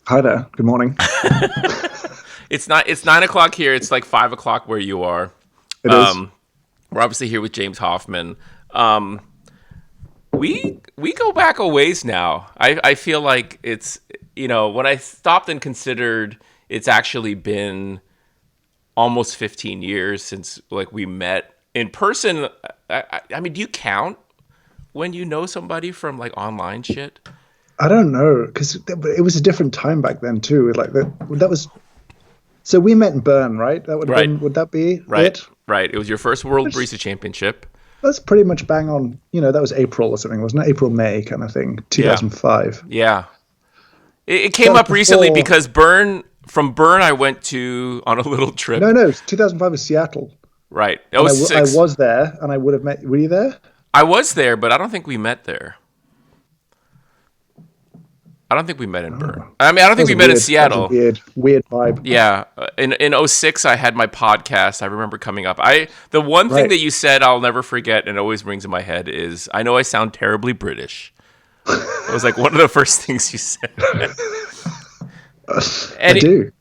Hi there. Good morning. It's 9 o'clock here. It's like 5 o'clock where you are. It is. Um, we're obviously here with James Hoffman. Um, we go back a ways now. I feel like it's when I stopped and considered, it's actually been almost 15 years since like we met in person. I mean, do you count when you know somebody from like online shit? I don't know because it was a different time back then too. Like that was so we met in Bern, right? That would have Right, been. Would that be right, it? right. It was your first World That's, Barista Championship. that's pretty much bang on. That was April or something, wasn't it? April, May kind of thing. Yeah, 2005. yeah. It That came was up recently before. because from Bern I went to on a little No, trip. no. 2005 was Seattle, Right. Oh and I six. was there, and I would have met. Were you there? I was there, but I don't think we met there. I don't think we met in Oh, Bern. I mean, I don't that think was we a met in weird. That was a Seattle. weird vibe. Yeah, in '06 I had my podcast. I remember coming up. I The one thing Right. that you said I'll never forget and always rings in my head is I know I sound terribly British. It was like one of the first things you said. I Any do.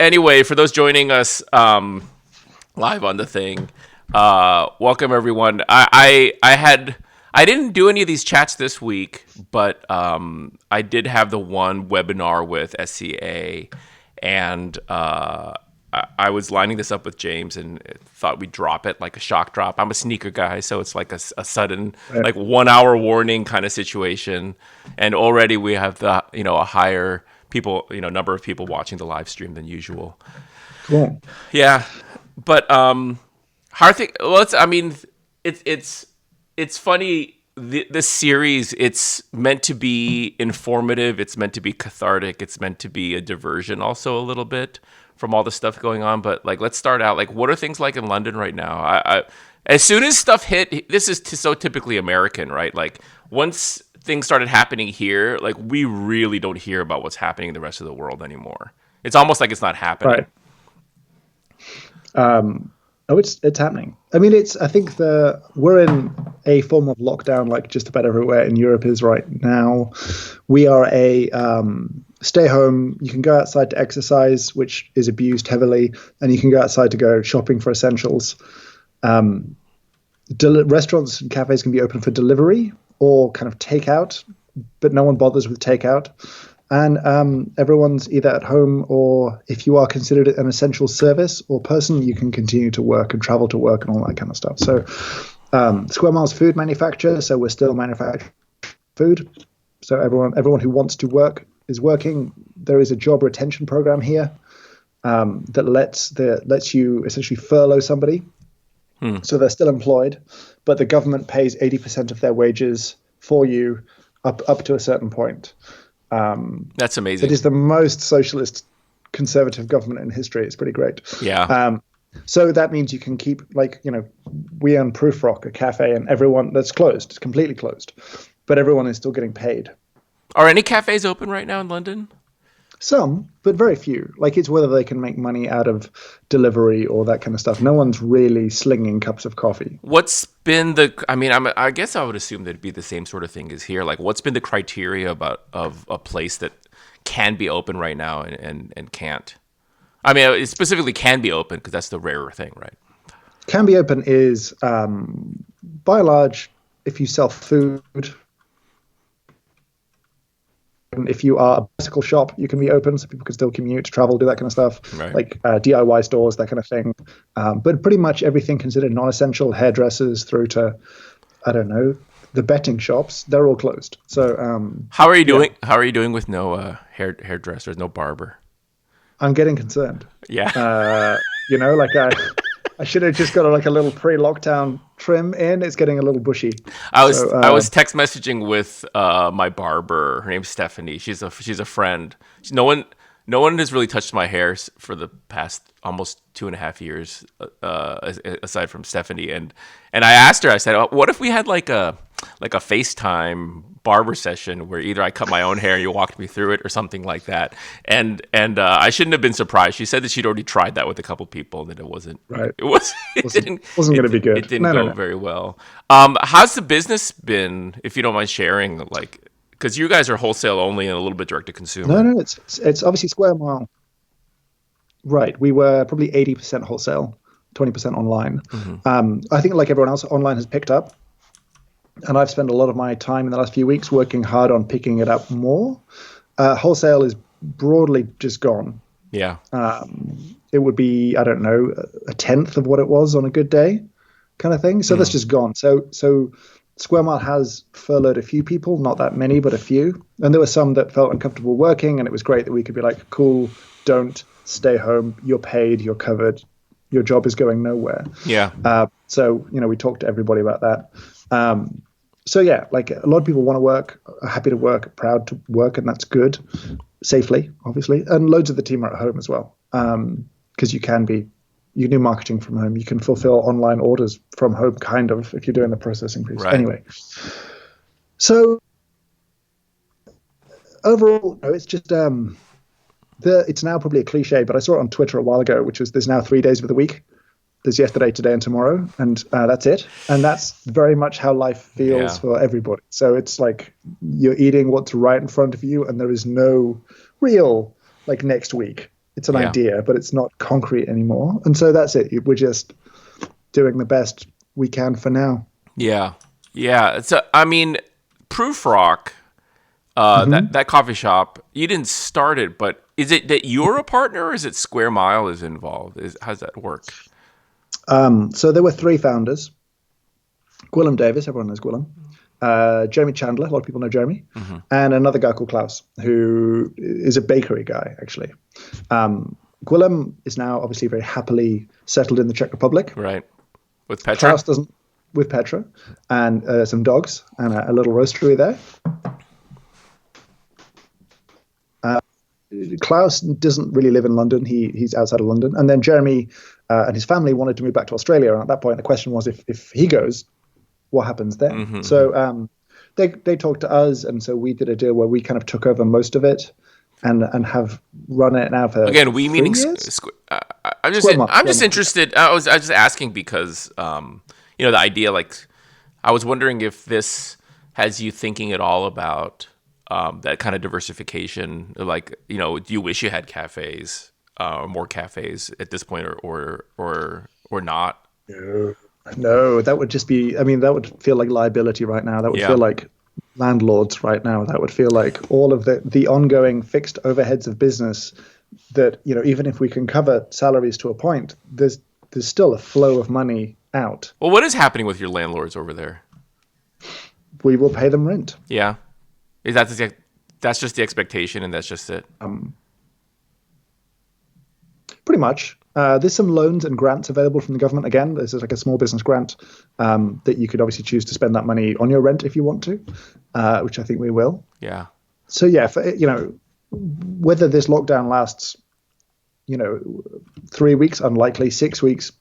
anyway, for those joining us live on the thing, welcome everyone. I didn't do any of these chats this week, but I did have the one webinar with SCA, and I was lining this up with James and thought we'd drop it like a shock drop. I'm a sneaker guy, so it's like a sudden Right. like 1 hour warning kind of situation, and already we have the a higher people number of people watching the live stream than usual. Cool. Yeah, but how are things? Well, I mean, it's funny. This series, it's meant to be informative. It's meant to be cathartic. It's meant to be a diversion, also a little bit from all the stuff going on. But like, let's start out. Like, what are things like in London right now? As soon as stuff hit, this is so typically American, right? Like, once things started happening here, like we really don't hear about what's happening in the rest of the world anymore. It's almost like it's not happening. Right. Oh, it's happening. I mean, it's. I think we're in a form of lockdown, like just about everywhere in Europe is right now. We are a stay home. You can go outside to exercise, which is abused heavily, and you can go outside to go shopping for essentials. Um, Restaurants and cafes can be open for delivery or kind of takeout, but no one bothers with takeout. And everyone's either at home or if you are considered an essential service or person, you can continue to work and travel to work and all that kind of stuff. So Square Miles food manufacturer, so we're still manufacturing food. So everyone who wants to work is working. There is a job retention program here that lets you essentially furlough somebody. So they're still employed, but the government pays 80% of their wages for you up to a certain point. That's It amazing. is the most socialist conservative government in history. It's pretty great. Yeah. So that means you can keep we own Proofrock, a cafe, and everyone that's closed, it's completely closed, but everyone is still getting paid. Are any cafes open right now in London? Some, but very few. Like it's whether they can make money out of delivery or that kind of stuff. No one's really slinging cups of coffee. What's been the? I mean, I guess I would assume that it'd be the same sort of thing as here. Like, what's been the criteria of a place that can be open right now and can't? I mean, it specifically can be open because that's the rarer thing, right? Can be open is by and large if you sell food. If you are a bicycle shop, you can be open, so people can still commute, travel, do that kind of stuff, Right. like DIY stores, that kind of thing. But pretty much everything considered non-essential, hairdressers through to, I don't know, the betting shops, they're all closed. So How are you yeah, doing? How are you doing with no hairdressers, no barber? I'm getting concerned. Yeah. Like I should have just got a little pre-lockdown trim in. It's getting a little bushy. I was So I was text messaging with my barber. Her name's Stephanie. She's a friend. No one has really touched my hair for the past almost 2.5 years, aside from Stephanie. And I asked her. I said, "What if we had like a FaceTime barber session where either I cut my own hair and you walked me through it or something like that?" And I shouldn't have been surprised. She said that she'd already tried that with a couple people and that it wasn't. right, It was. It wasn't didn't. wasn't going to be It good. didn't No, no, go no. very well. How's the business been? If you don't mind sharing, like, Because you guys are wholesale only and a little bit direct to No, consumer. no, it's obviously Square Mile. Right. We were probably 80% wholesale, 20% online. Hmm. I think like everyone else, online has picked up, and I've spent a lot of my time in the last few weeks working hard on picking it up more. Wholesale is broadly just gone. Yeah. It would be, I don't know, a tenth of what it was on a good day, kind of thing. So that's Mm. just gone. So Square Mile has furloughed a few people, not that many, but a few. And there were some that felt uncomfortable working, and it was great that we could be like, cool, don't stay home. You're paid, you're covered, your job is going nowhere. Yeah. So, we talked to everybody about that. So yeah, like a lot of people want to work, are happy to work, proud to work, and that's good, safely, obviously. And loads of the team are at home as well, because you do marketing from home. You can fulfill online orders from home, kind of, if you're doing the processing piece. Right. Anyway, so overall, it's just it's now probably a cliche, but I saw it on Twitter a while ago, which was there's now 3 days of the week. There's yesterday, today, and tomorrow, and that's it. And that's very much how life feels Yeah. for everybody. So it's like you're eating what's right in front of you, and there is no real like next week. It's an Yeah. idea, but it's not concrete anymore. And so that's it. We're just doing the best we can for now. Yeah. Yeah. So I mean, Proof Rock, that Hmm. that coffee shop, you didn't start it, but is it that you're a partner, or is it Square Mile is involved? How's that work? So there were three founders: Gwillem Davis, everyone knows Gwillem, Jeremy Chandler, a lot of people know Jeremy, Hmm. and another guy called Klaus, who is a bakery guy, actually. Gwillem is now obviously very happily settled in the Czech Republic. Right. With Petra? Klaus doesn't, with Petra, and some dogs and a little roastery there. Klaus doesn't really live in London. He's outside of London. And then Jeremy and his family wanted to move back to Australia. And at that point, the question was, if he goes, what happens then? Hmm. So they talked to us, and so we did a deal where we kind of took over most of it and have run it now for Again, we three meaning years. I'm Square just Mile, yeah. interested. I was just asking because the idea, like, I was wondering if this has you thinking at all about that kind of diversification. Like, do you wish you had cafes, more cafes at this point, or not? No, no, that would just be. I mean, that would feel like liability right now. That would feel Yeah. like landlords right now. That would feel like all of the ongoing fixed overheads of business. That even if we can cover salaries to a point, there's still a flow of money out. Well, what is happening with your landlords over there? We will pay them rent. Yeah, is that's just the expectation, and that's just it. Pretty much. There's some loans and grants available from the government. Again, this is like a small business grant that you could obviously choose to spend that money on your rent if you want to, which I think we will. Yeah. So yeah, whether this lockdown lasts, 3 weeks, unlikely. 6 weeks,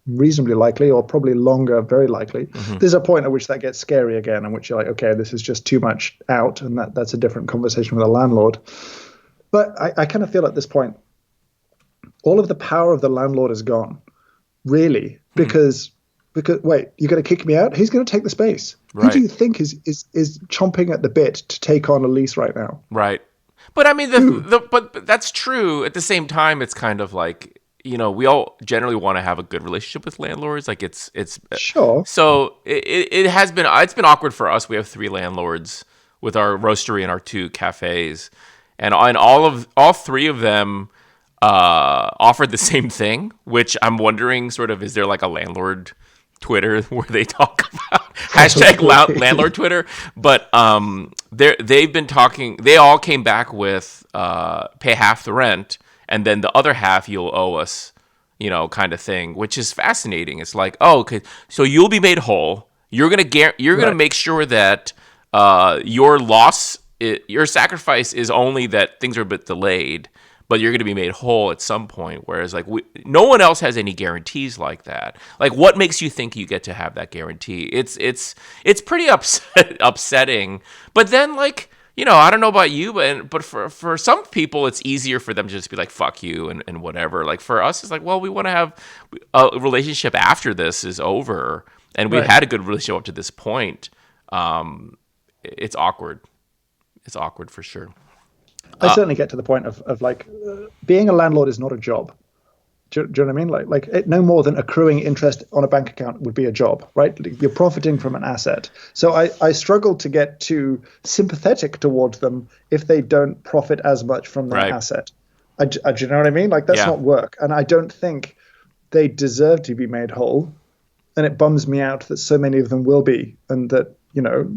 reasonably likely, or probably longer, very likely. Hmm. There's a point at which that gets scary again, in which you're like, okay, this is just too much out, and that's a different conversation with a landlord. But I kind of feel at this point, all of the power of the landlord is gone, really, because wait, you're going to kick me out? Who's going to take the space? Who do Right. you think is chomping at the bit to take on a lease right now? Right. But I mean, Who? but that's true. At the same time, it's kind of like, we all generally want to have a good relationship with landlords. Like it's Sure. so it has been, it's been awkward for us. We have three landlords with our roastery and our two cafes, and all three of them offered the same thing, which I'm wondering, sort of, is there like a landlord Twitter where they talk about hashtag landlord Twitter? But they've been talking. They all came back with pay half the rent, and then the other half you'll owe us, kind of thing, which is fascinating. It's like, oh, okay, so you'll be made whole. You're gonna Right. make sure that your loss, your sacrifice is only that things are a bit delayed, but you're going to be made whole at some point. Whereas, like, no one else has any guarantees like that. Like, what makes you think you get to have that guarantee? It's pretty upsetting. But then, like, I don't know about you, but for some people, it's easier for them to just be like, fuck you, and whatever. Like, for us, it's like, well, we want to have a relationship after this is over, and we've Right. had a good relationship up to this point. It's awkward. it's awkward for sure. I certainly get to the point of like being a landlord is not a job. Do you know what I mean? No more than accruing interest on a bank account would be a job, right? You're profiting from an asset. So I struggle to get too sympathetic towards them if they don't profit as much from their asset. Do you know what I mean? Like that's not work. And I don't think they deserve to be made whole. And it bums me out that so many of them will be, and that, you know,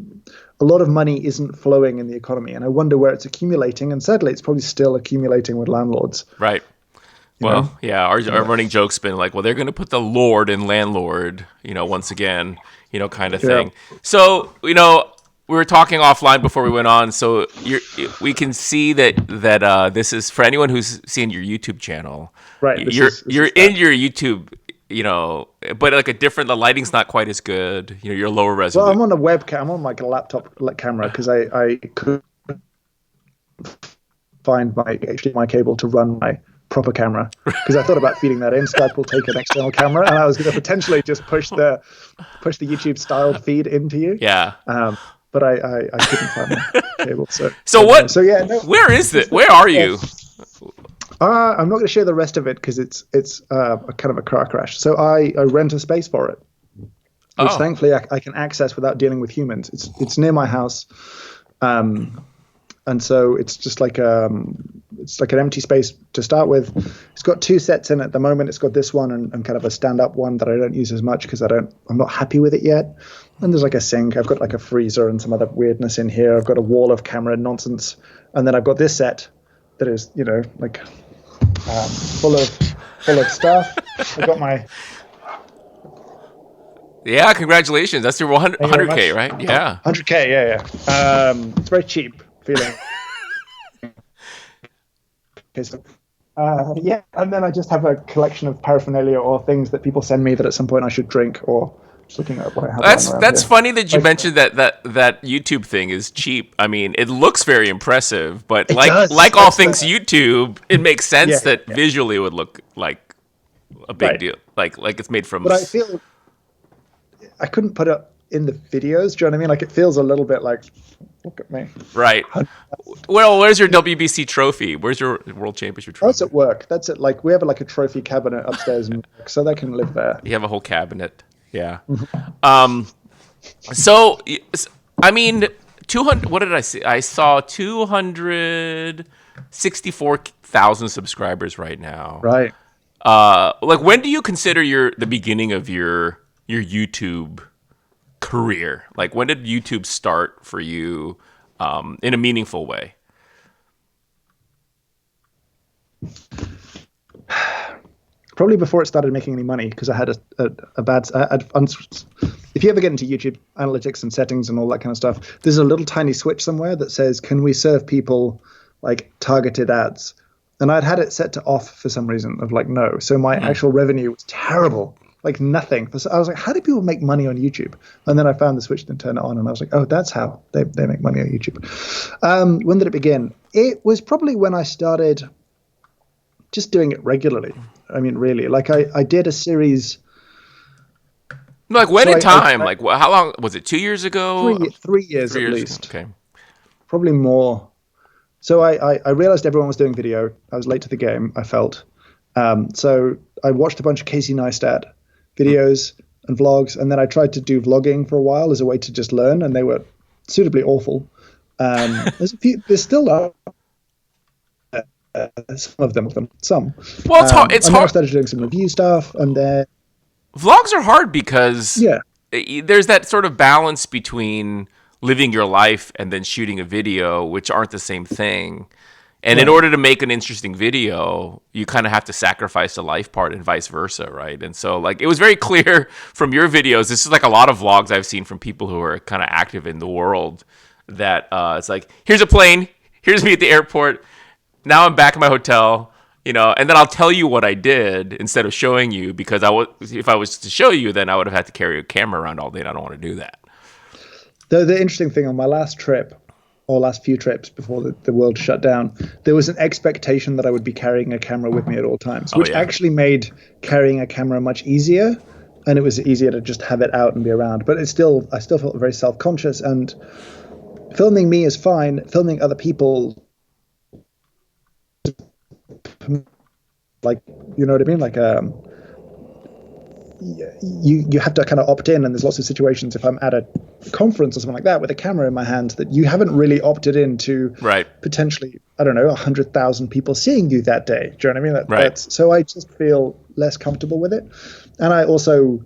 a lot of money isn't flowing in the economy. And I wonder where it's accumulating. And sadly, it's probably still accumulating with landlords. Right. Well, yeah, our running joke's been like, well, they're going to put the lord in landlord, you know, once again, you know, kind of thing. So, you know, we were talking offline before we went on. So we can see that this is for anyone who's seen your YouTube channel. Right. You're in your YouTube, you know, but like the lighting's not quite as good. You know, you're lower resolution. Well, I'm on a webcam. I'm on like a laptop camera because I could find my HDMI cable to run my proper camera, because I thought about feeding that in. Skype will take an external camera, and I was going to potentially just push the YouTube styled feed into you. Yeah. But I couldn't find my cable. So what? So yeah. No, where is it? Where are you? I'm not going to share the rest of it because it's a kind of a car crash. So I rent a space for it, which thankfully I can access without dealing with humans. It's near my house, and so it's just like it's like an empty space to start with. It's got 2 sets in at the moment. It's got this one and kind of a stand-up one that I don't use as much because I'm not happy with it yet. And there's like a sink. I've got like a freezer and some other weirdness in here. I've got a wall of camera nonsense, and then I've got this set that is, you know, like full of stuff. I got my. Yeah, congratulations. That's your 100K, right? Yeah. 100K, yeah. It's very cheap feeling. Okay, so, yeah, and then I just have a collection of paraphernalia or things that people send me that at some point I should drink, or just looking at what I have. That's funny that you mentioned that YouTube thing is cheap. I mean, it looks very impressive, but like all things YouTube, it makes sense that visually it would look like a big deal, like it's made from. But I feel I couldn't put it in the videos. Do you know what I mean? Like it feels a little bit like, look at me. Right. Well, where's your WBC trophy? Where's your World Championship trophy? That's at work. That's it. Like we have like a trophy cabinet upstairs in work, so they can live there. You have a whole cabinet. Yeah. So I mean, 200. What did I see? I saw 264,000 subscribers right now. Right. Like when do you consider the beginning of your YouTube career? Like when did YouTube start for you in a meaningful way? Probably before it started making any money, because I had a bad. If you ever get into YouTube analytics and settings and all that kind of stuff, there's a little tiny switch somewhere that says, "Can we serve people like targeted ads?" And I'd had it set to off for some reason of like no. So my actual revenue was terrible. Like nothing. So I was like, how do people make money on YouTube? And then I found the switch and turned it on, and I was like, oh, that's how they make money on YouTube. When did it begin? It was probably when I started just doing it regularly. I mean, really, like I did a series. Like when in time? Like how long was it? 2 years ago? 3 years at least. Okay. Probably more. So I realized everyone was doing video. I was late to the game, I felt. So I watched a bunch of Casey Neistat videos and vlogs, and then I tried to do vlogging for a while as a way to just learn, and they were suitably awful. There's still some of them. Well, it's hard. I started doing some review stuff, and then vlogs are hard because there's that sort of balance between living your life and then shooting a video, which aren't the same thing. And in order to make an interesting video, you kind of have to sacrifice the life part and vice versa, right? And so, like, it was very clear from your videos, this is like a lot of vlogs I've seen from people who are kind of active in the world, that it's like, here's a plane, here's me at the airport, now I'm back in my hotel, you know, and then I'll tell you what I did instead of showing you, because if I was to show you, then I would have had to carry a camera around all day, and I don't want to do that. The interesting thing on my last trip, or last few trips before the world shut down, there was an expectation that I would be carrying a camera with me at all times, which actually made carrying a camera much easier, and it was easier to just have it out and be around. But I still felt very self-conscious, and filming me is fine. Filming other people, like, you know what I mean? Like, you have to kind of opt in, and there's lots of situations if I'm at a conference or something like that with a camera in my hand that you haven't really opted into Right. potentially, I don't know, 100,000 people seeing you that day. Do you know what I mean? Right. That's so I just feel less comfortable with it, and I also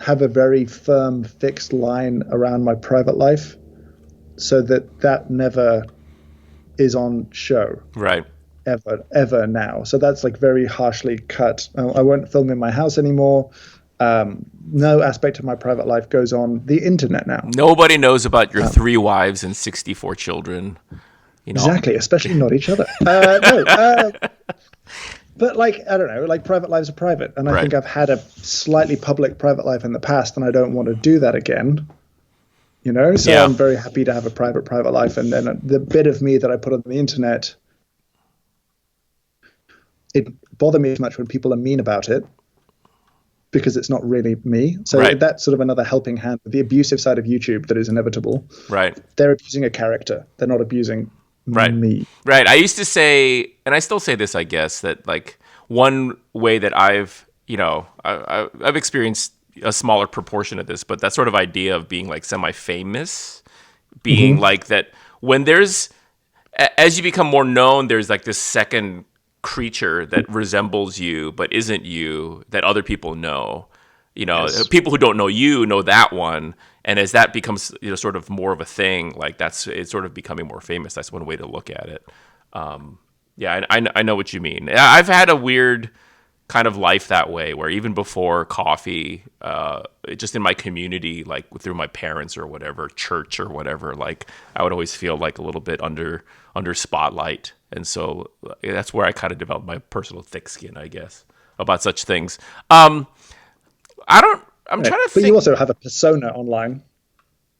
have a very firm, fixed line around my private life, so that never is on show. Right. Ever now. So that's like very harshly cut. I won't film in my house anymore. No aspect of my private life goes on the internet now. Nobody knows about your 3 wives and 64 children. You know. Exactly, especially not each other. No, but like, I don't know, like private lives are private, and I think I've had a slightly public private life in the past, and I don't want to do that again. You know, so I'm very happy to have a private life, and then the bit of me that I put on the internet, it bothers me as much when people are mean about it because it's not really me. So that's sort of another helping hand. The abusive side of YouTube that is inevitable. Right. They're abusing a character. They're not abusing me. Right. I used to say, and I still say this, I guess, that like one way that I've experienced a smaller proportion of this, but that sort of idea of being like semi-famous, being like that when there's, as you become more known, there's like this second creature that resembles you but isn't you that other people know. You know, people who don't know you know that one, and as that becomes, you know, sort of more of a thing, like it's sort of becoming more famous. That's one way to look at it. I know what you mean. I've had a weird kind of life that way, where even before coffee, just in my community, like through my parents or whatever, church or whatever, like I would always feel like a little bit under spotlight. And so that's where I kind of developed my personal thick skin, I guess, about such things. I'm trying to think. But you also have a persona online.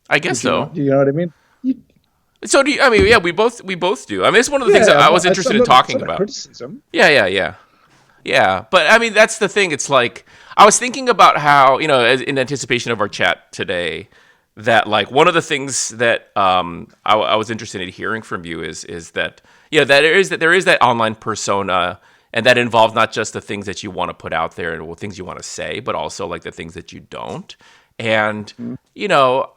I guess so. You know what I mean? So do you, I mean, yeah, we both do. I mean, it's one of the things that I was interested in talking about. Criticism. Yeah. But I mean, that's the thing. It's like, I was thinking about how, you know, in anticipation of our chat today, that like one of the things that I was interested in hearing from you is that, you know, that there is that online persona, and that involves not just the things that you want to put out there and things you want to say, but also like the things that you don't. And, you know,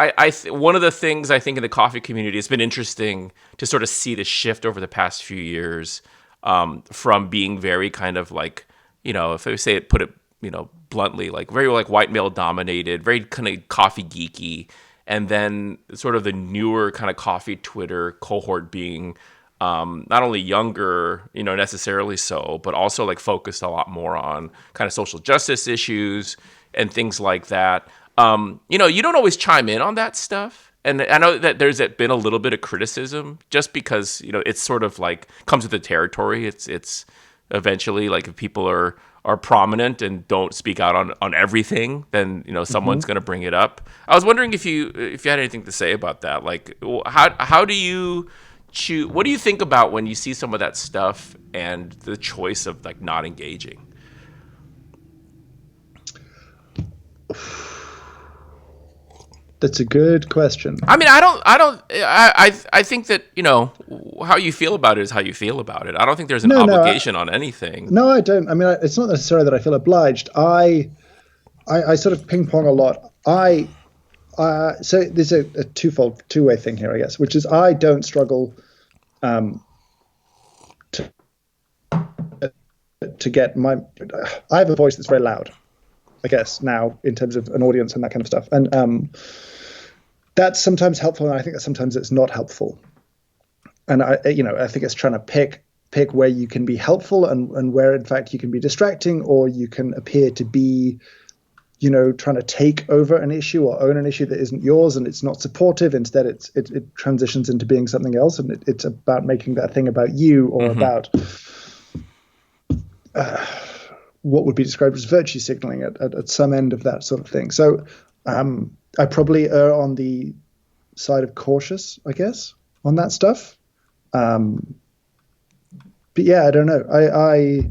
one of the things I think in the coffee community, it's been interesting to sort of see the shift over the past few years, from being very kind of like, you know, if I put it, you know, bluntly, like very like white male dominated, very kind of coffee geeky. And then sort of the newer kind of coffee Twitter cohort being not only younger, you know, necessarily so, but also like focused a lot more on kind of social justice issues and things like that. You know, you don't always chime in on that stuff. And I know that there's been a little bit of criticism just because, you know, it's sort of like comes with the territory. It's eventually like if people are prominent and don't speak out on everything, then, you know, someone's going to bring it up. I was wondering if you had anything to say about that. Like, how do you choose? What do you think about when you see some of that stuff and the choice of like not engaging? That's a good question. I mean, I think that, you know, how you feel about it is how you feel about it. I don't think there's an obligation on anything. No, I don't. I mean, it's not necessarily that I feel obliged. I sort of ping pong a lot. So there's a two-way thing here, I guess, which is I don't struggle to get I have a voice that's very loud, I guess, now in terms of an audience and that kind of stuff. And that's sometimes helpful, and I think that sometimes it's not helpful. And I think it's trying to pick where you can be helpful and where in fact you can be distracting, or you can appear to be, you know, trying to take over an issue or own an issue that isn't yours, and it's not supportive. Instead, it transitions into being something else, and it's about making that thing about you, or about what would be described as virtue signaling at some end of that sort of thing. So I probably err on the side of cautious, I guess, on that stuff. But yeah, I don't know. I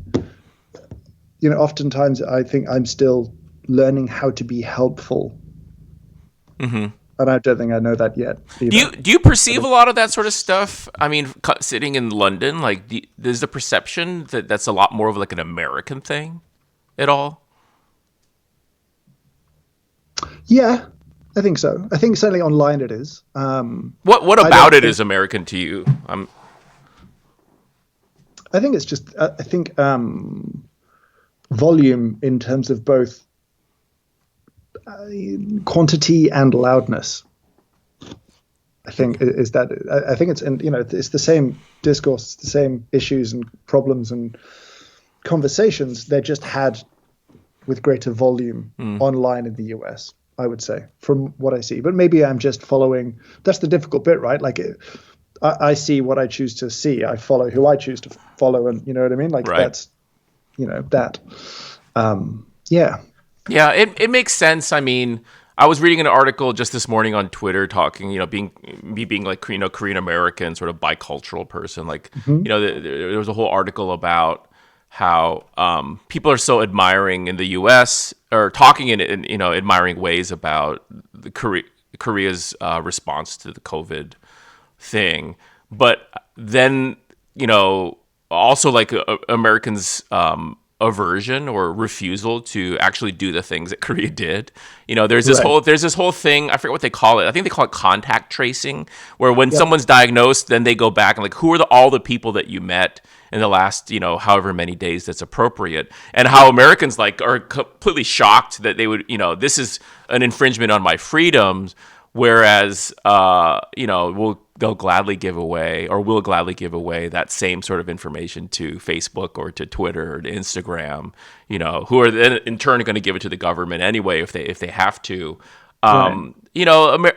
you know, oftentimes I think I'm still learning how to be helpful. and I don't think I know that yet either. Do you perceive a lot of that sort of stuff? I mean, sitting in London, like, there's the perception that that's a lot more of like an American thing at all? Yeah, I think so. I think certainly online it is. What I about don't it think. is American to you? I think it's just. I think volume in terms of both quantity and loudness. I think is that. I think it's, and it's the same discourse, it's the same issues and problems and conversations. They're just had with greater volume online in the US, I would say, from what I see. But maybe I'm just following. That's the difficult bit, right? Like, I see what I choose to see. I follow who I choose to follow, and you know what I mean. Like Right. that's, that. Yeah. Yeah, it makes sense. I mean, I was reading an article just this morning on Twitter talking, being like, Korean American, sort of bicultural person. Like, Hmm. there was a whole article about how people are so admiring in the U.S. or talking in admiring ways about the Korea's response to the COVID thing, but then also like Americans' aversion or refusal to actually do the things that Korea did. Right. There's this whole thing. I forget what they call it. I think they call it contact tracing, where when Yep. someone's diagnosed, then they go back and like, who are all the people that you met in the last however many days that's appropriate, and how Americans like are completely shocked that they would this is an infringement on my freedoms. Whereas, they'll gladly give away, or will gladly give away, that same sort of information to Facebook or to Twitter or to Instagram, who are then in turn going to give it to the government anyway if they have to. Right.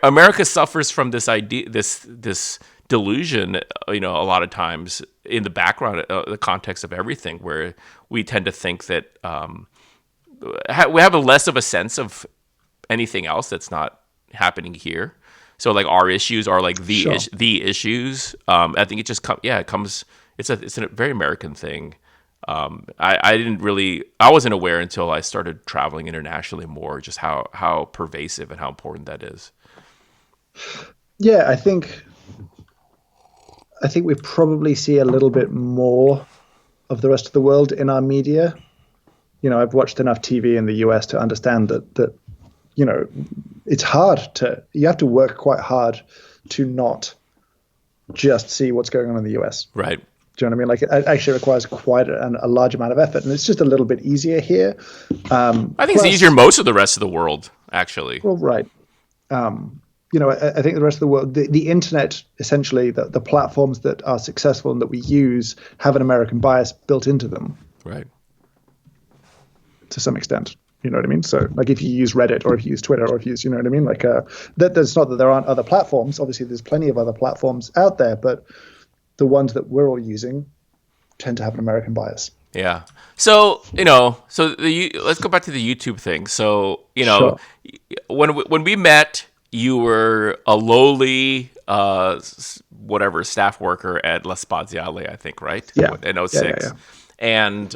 America suffers from this idea, this delusion, a lot of times in the background, the context of everything, where we tend to think that we have a less of a sense of anything else that's not happening here. So like our issues are like Sure. the issues. I think it just it comes. It's a very American thing. I wasn't aware until I started traveling internationally more, just how pervasive and how important that is. Yeah, I think we probably see a little bit more of the rest of the world in our media. I've watched enough TV in the US to understand that you know, it's hard you have to work quite hard to not just see what's going on in the US. Right. Do you know what I mean? Like, it actually requires quite a large amount of effort, and it's just a little bit easier here. I think it's easier Plus, most of the rest of the world, actually. well, right. I think the rest of the world, the internet, essentially, the platforms that are successful and that we use have an American bias built into them Right. to some extent. You know what I mean? So, like, if you use Reddit or if you use Twitter or if you use, you know what I mean? Like, that's not that there aren't other platforms. Obviously, there's plenty of other platforms out there, but the ones that we're all using tend to have an American bias. Yeah. So let's go back to the YouTube thing. So Sure. when we met, you were a lowly whatever staff worker at La Spaziale, I think, right? Yeah. In Yeah. Yeah. '06, Yeah. and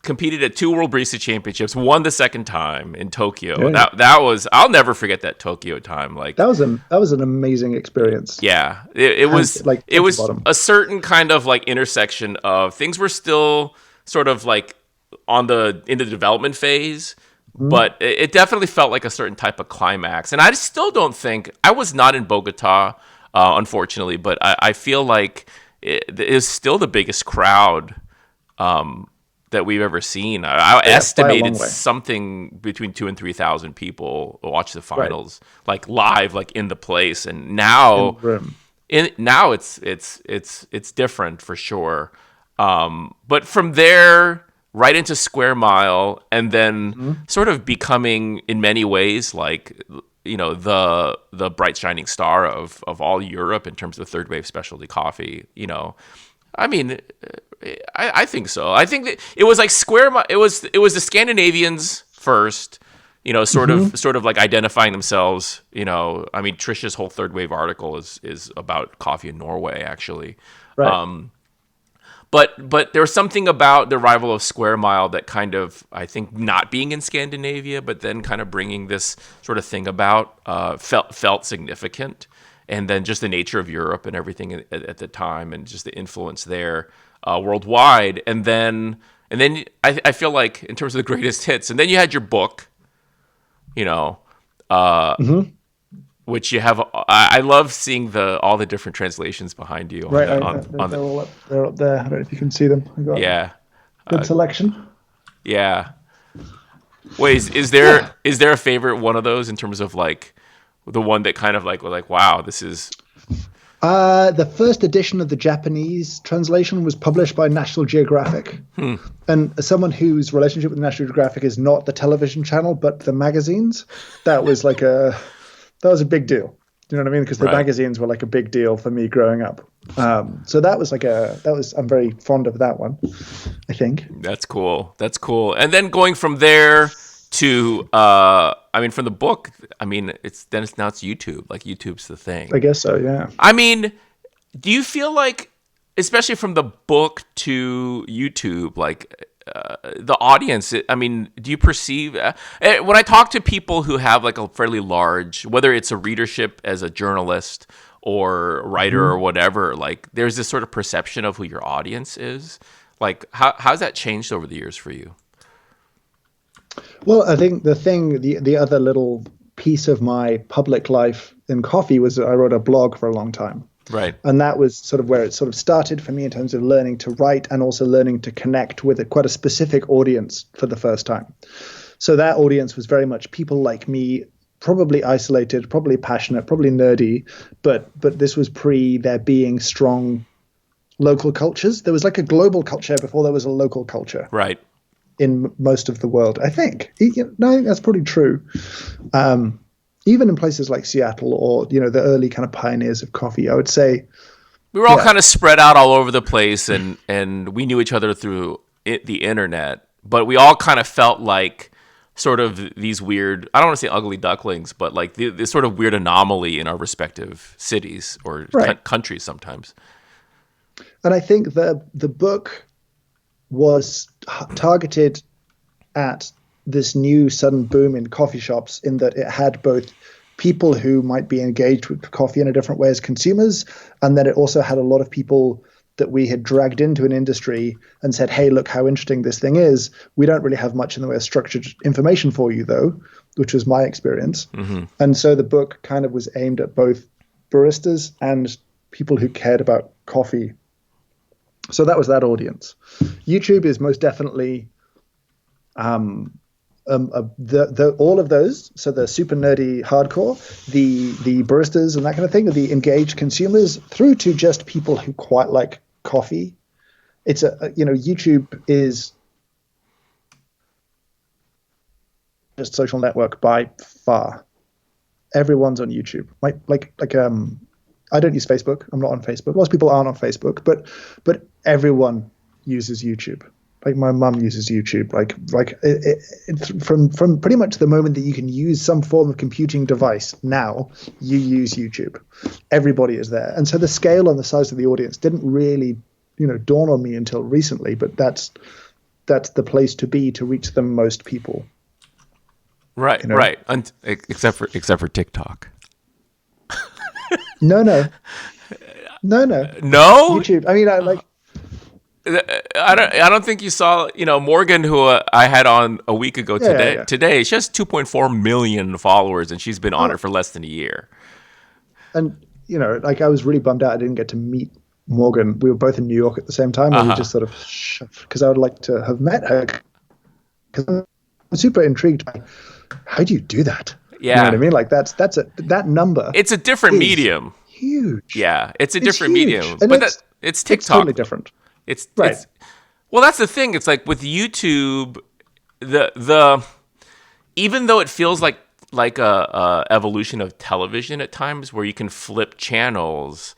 competed at 2 World Barista Championships, won the second time in Tokyo. Yeah. That was, I'll never forget that Tokyo time. Like, That was an amazing experience. yeah, it was Like, it top to was bottom. a certain kind of like intersection of things were still sort of like in the development phase, Mhm. but it definitely felt like a certain type of climax. And I still don't think I was not in Bogota, unfortunately, but I feel like it is still the biggest crowd that we've ever seen. I Yeah, by a estimated long way. something between 2,000 and 3,000 people watch the Right. finals, like live, like in the place. And In the now, room. now it's different for sure. But from there, right into Square Mile, and then Mhm. sort of becoming in many ways like the bright shining star of all Europe in terms of third wave specialty coffee. I mean, I think so. I think that it was like It was the Scandinavians first. Mhm. Sort of like identifying themselves. I mean, Trisha's whole third wave article is about coffee in Norway, actually. Right. but there was something about the arrival of Square Mile that kind of, I think, not being in Scandinavia, but then kind of bringing this sort of thing about, felt significant. And then just the nature of Europe and everything at the time, and just the influence there worldwide. And then I feel like in terms of the greatest hits, and then you had your book, you know, which you have. I love seeing all the different translations behind you. Right, they're all up. They're up there. I don't know if you can see them. I got yeah, good selection. yeah. Wait, is there a favorite one of those in terms of like the one that kind of like was like, wow, this is. The first edition of the Japanese translation was published by National Geographic. And as someone whose relationship with National Geographic is not the television channel, but the magazines, that was a big deal. Do you know what I mean? Because the magazines were like a big deal for me growing up. So I'm very fond of that one, I think. That's cool. And then going from there to, from the book, it's YouTube. Like YouTube's the thing. I guess so, yeah. Do you feel like, especially from the book to YouTube, like the audience, do you perceive, when I talk to people who have like a fairly large, whether it's a readership as a journalist or writer or whatever, like there's this sort of perception of who your audience is. Like how's that changed over the years for you? Well, I think the other little piece of my public life in coffee was I wrote a blog for a long time. Right. And that was sort of where it sort of started for me in terms of learning to write and also learning to connect with quite a specific audience for the first time. So that audience was very much people like me, probably isolated, probably passionate, probably nerdy, but this was pre there being strong local cultures. There was like a global culture before there was a local culture. Right. In most of the world, I think. No, I think that's probably true. Even in places like Seattle or, the early kind of pioneers of coffee, I would say. We were all kind of spread out all over the place, and we knew each other through the internet, but we all kind of felt like sort of these weird, I don't want to say ugly ducklings, but like this sort of weird anomaly in our respective cities or countries sometimes. And I think the book was targeted at this new sudden boom in coffee shops, in that it had both people who might be engaged with coffee in a different way as consumers, and then it also had a lot of people that we had dragged into an industry and said, hey, look how interesting this thing is. We don't really have much in the way of structured information for you, though, which was my experience. And so the book kind of was aimed at both baristas and people who cared about coffee. So that was that audience. YouTube is most definitely all of those. So the super nerdy hardcore, the baristas and that kind of thing, the engaged consumers, through to just people who quite like coffee. It's YouTube is just social network by far. Everyone's on YouTube. I don't use Facebook. I'm not on Facebook. Most people aren't on Facebook, but everyone uses YouTube. Like my mum uses YouTube. From pretty much the moment that you can use some form of computing device now, you use YouTube. Everybody is there, and so the scale and the size of the audience didn't really, dawn on me until recently. But that's the place to be to reach the most people. Right, right. Except for TikTok. No. YouTube. I don't think you saw, Morgan, who I had on a week ago today. Yeah. Today, she has 2.4 million followers, and she's been on it for less than a year. And I was really bummed out I didn't get to meet Morgan. We were both in New York at the same time, and we just sort of, because I would like to have met her. Because I'm super intrigued by how do you do that? Yeah. You know what I mean? Like that number. It's a different medium. Huge. Yeah, it's a different medium. And but it's TikTok. It's totally different. It's well, that's the thing. It's like with YouTube, the even though it feels like a evolution of television at times, where you can flip channels,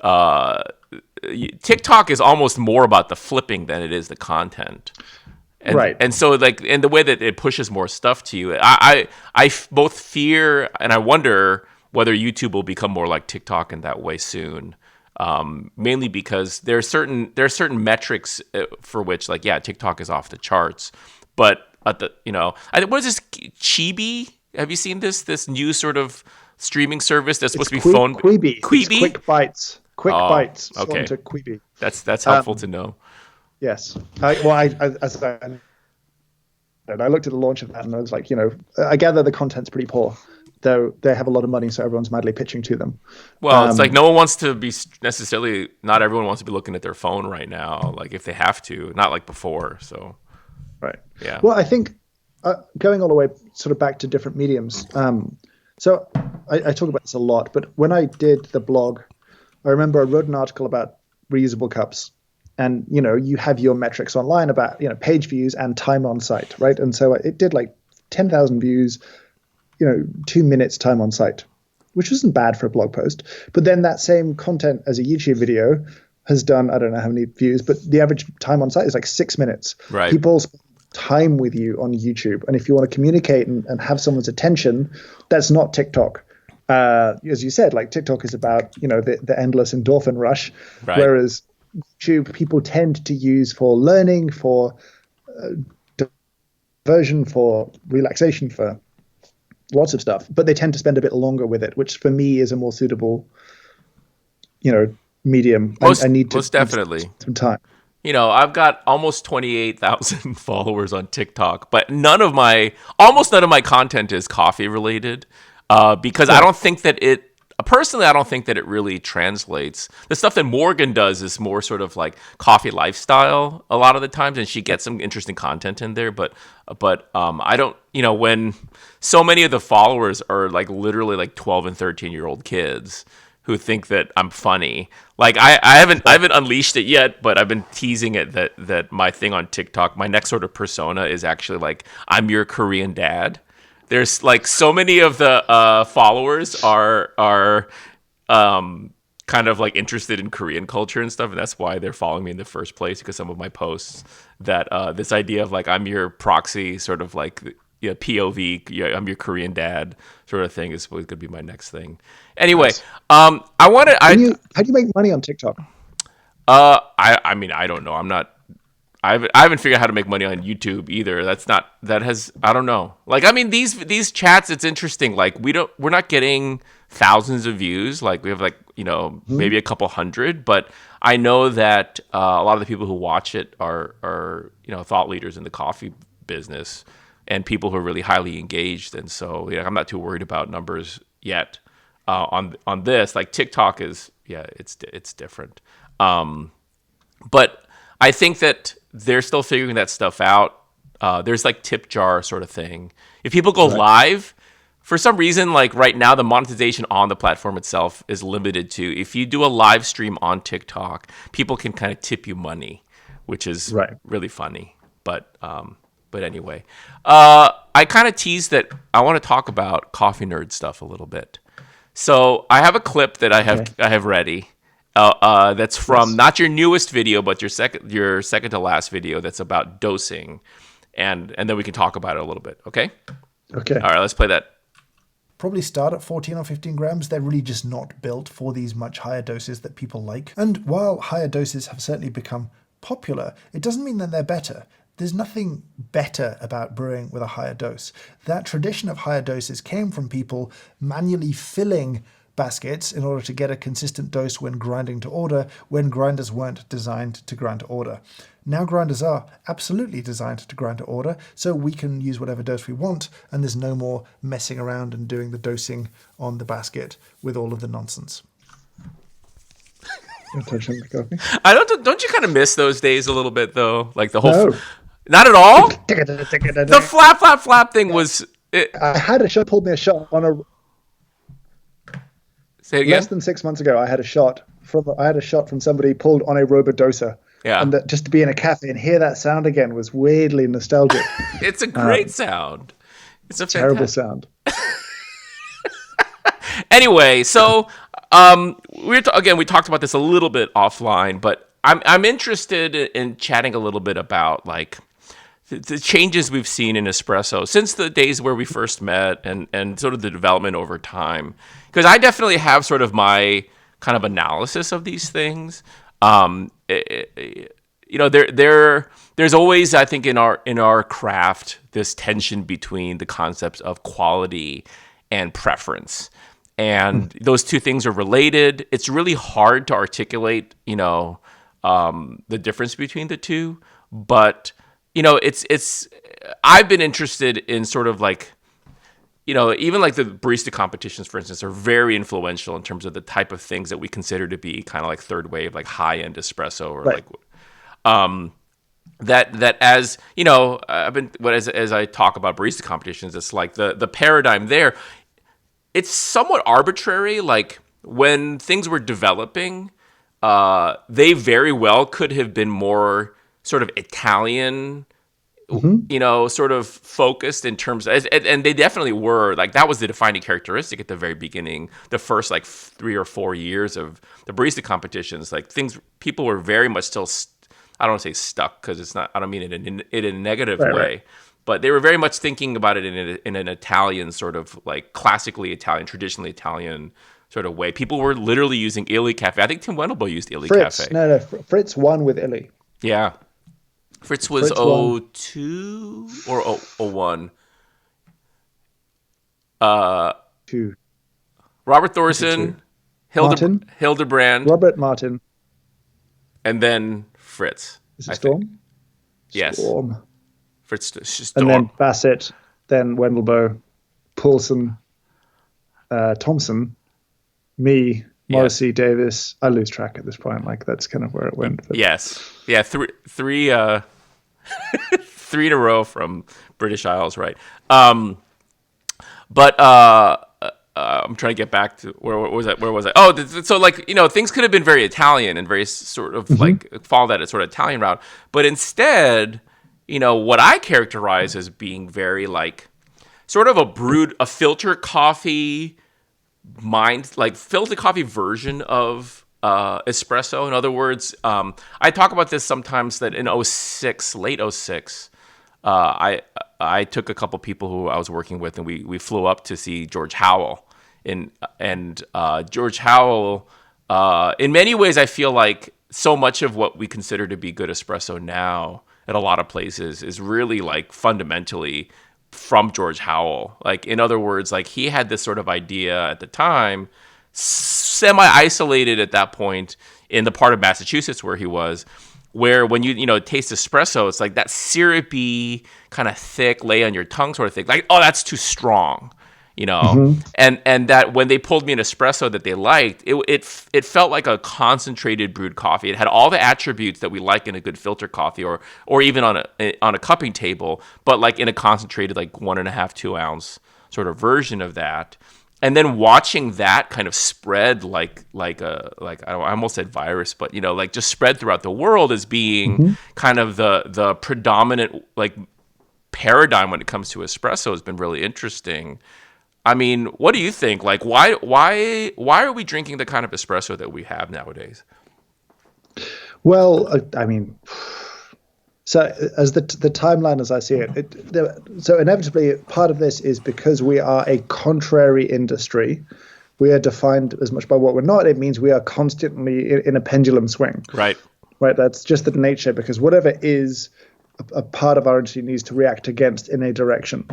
TikTok is almost more about the flipping than it is the content. And so and the way that it pushes more stuff to you, I both fear and I wonder whether YouTube will become more like TikTok in that way soon. mainly because there are certain metrics for which, like, yeah, TikTok is off the charts, but at the what is this Chibi? Have you seen this new sort of streaming service that's It's supposed to be phone Quibi. It's Quibi? quick bites. Quick Oh, bites. Shortened okay, to Quibi. that's helpful to Um, know. yes. And I looked at the launch of that and I was like, I gather the content's pretty poor, though they have a lot of money, so everyone's madly pitching to them. Well, it's like no one wants to be necessarily. Not everyone wants to be looking at their phone right now. Like if they have to, not like before. So Right. yeah. Well, I think going all the way sort of back to different mediums. So I talk about this a lot, but when I did the blog, I remember I wrote an article about reusable cups. And, you have your metrics online about, page views and time on site, right? And so it did like 10,000 views, 2 minutes time on site, which wasn't bad for a blog post. But then that same content as a YouTube video has done, I don't know how many views, but the average time on site is like 6 minutes. Right. People spend time with you on YouTube. And if you want to communicate and have someone's attention, that's not TikTok. As you said, like TikTok is about, the endless endorphin rush, Right. whereas YouTube people tend to use for learning, for diversion, for relaxation, for lots of stuff. But they tend to spend a bit longer with it, which for me is a more suitable, medium. I need to most definitely some time. I've got almost 28,000 followers on TikTok, but almost none of my content is coffee related, because I don't think that personally, I don't think that it really translates. The stuff that Morgan does is more sort of like coffee lifestyle a lot of the times, and she gets some interesting content in there. But I don't, when so many of the followers are like literally like 12 and 13-year-old kids who think that I'm funny. Like I haven't unleashed it yet, but I've been teasing it that my thing on TikTok, my next sort of persona is actually like I'm your Korean dad. There's like so many of the followers are kind of like interested in Korean culture and stuff, and that's why they're following me in the first place, because some of my posts that this idea of like I'm your proxy sort of like POV, I'm your Korean dad sort of thing is going to be my next thing. Anyway, Nice. I wanted How do you make money on TikTok? I mean I don't know. I haven't figured out how to make money on YouTube either. I don't know. Like, I mean, these chats, it's interesting. Like, we're not getting thousands of views. Like, we have like, maybe a couple hundred, but I know that a lot of the people who watch it are thought leaders in the coffee business and people who are really highly engaged. And so, I'm not too worried about numbers yet on this. Like, TikTok is, it's different. But I think that they're still figuring that stuff out. There's like tip jar sort of thing. If people go live, for some reason, like right now, the monetization on the platform itself is limited to if you do a live stream on TikTok, people can kind of tip you money, which is really funny. But anyway, I kind of teased that I want to talk about coffee nerd stuff a little bit. So I have a clip that I have ready. That's from not your newest video, but your second to last video. That's about dosing, and then we can talk about it a little bit. Okay. Okay. All right. Let's play that. Probably start at 14 or 15 grams. They're really just not built for these much higher doses that people like. And while higher doses have certainly become popular, it doesn't mean that they're better. There's nothing better about brewing with a higher dose. That tradition of higher doses came from people manually filling baskets in order to get a consistent dose when grinding to order, when grinders weren't designed to grind to order. Now grinders are absolutely designed to grind to order, so we can use whatever dose we want, and there's no more messing around and doing the dosing on the basket with all of the nonsense. I don't you kind of miss those days a little bit though? Like the whole not at all? The flap thing was I had a shot, pulled me a shot on a Say it again? Less than 6 months ago, I had a shot from somebody pulled on a Robodosa. Yeah. And just to be in a cafe and hear that sound again was weirdly nostalgic. It's a great sound. It's a terrible sound. Anyway, so we talked about this a little bit offline, but I'm interested in chatting a little bit about like the changes we've seen in espresso since the days where we first met and sort of the development over time. Because I definitely have sort of my kind of analysis of these things. There's always, I think, in our craft, this tension between the concepts of quality and preference, and those two things are related. It's really hard to articulate, the difference between the two, but it's. I've been interested in sort of like, even like the barista competitions, for instance, are very influential in terms of the type of things that we consider to be kind of like third wave, like high end espresso, or Right. that as I've been as I talk about barista competitions, it's like the paradigm there. It's somewhat arbitrary. Like when things were developing, they very well could have been more sort of Italian, sort of focused in terms of, and they definitely were. Like that was the defining characteristic at the very beginning, the first like 3 or 4 years of the barista competitions. Like people were very much still, I don't want to say stuck, because it's not, I don't mean it in a negative Right, way, right. but they were very much thinking about it in an Italian sort of like classically Italian, traditionally Italian sort of way. People were literally using Illy Cafe. I think Tim Wendelbo used Illy Fritz, Cafe. no, Fritz won with Illy. Yeah. Fritz was Fritz won 02 or 01. two. Robert Thorson, Martin? Hildebrand, Robert Martin. and then Fritz. Is it I Storm? think. Yes. Storm. Fritz And Storm. then Bassett, then Wendelbo, Paulson, Thompson, me, Morrissey, Davis. I lose track at this point. Like that's kind of where it went. But Yes. Yeah, three three in a row from British Isles, right? But I'm trying to get back to where was I? Where was I? Oh, so like things could have been very Italian and very sort of like follow that sort of Italian route, but instead, what I characterize as being very like sort of a filter coffee filter coffee version of espresso. In other words, I talk about this sometimes that in late 06, I took a couple people who I was working with, and we flew up to see George Howell. And George Howell, in many ways, I feel like so much of what we consider to be good espresso now at a lot of places is really like fundamentally from George Howell. Like, in other words, like he had this sort of idea at the time, semi-isolated at that point in the part of Massachusetts where he was, where when you taste espresso, it's like that syrupy, kind of thick, lay on your tongue sort of thing. Like, oh, that's too strong, and that when they pulled me an espresso that they liked, it felt like a concentrated brewed coffee. It had all the attributes that we like in a good filter coffee, or even on a cupping table, but like in a concentrated, like 1.5, 2 ounce sort of version of that. And then watching that kind of spread like I almost said virus, but like just spread throughout the world as being kind of the predominant like paradigm when it comes to espresso has been really interesting. I mean, what do you think? Like, why are we drinking the kind of espresso that we have nowadays? well, I mean, so as the timeline as I see it, so inevitably part of this is because we are a contrary industry. We are defined as much by what we're not. It means we are constantly in a pendulum swing. Right. Right. That's just the nature, because whatever is a part of our industry needs to react against in a direction.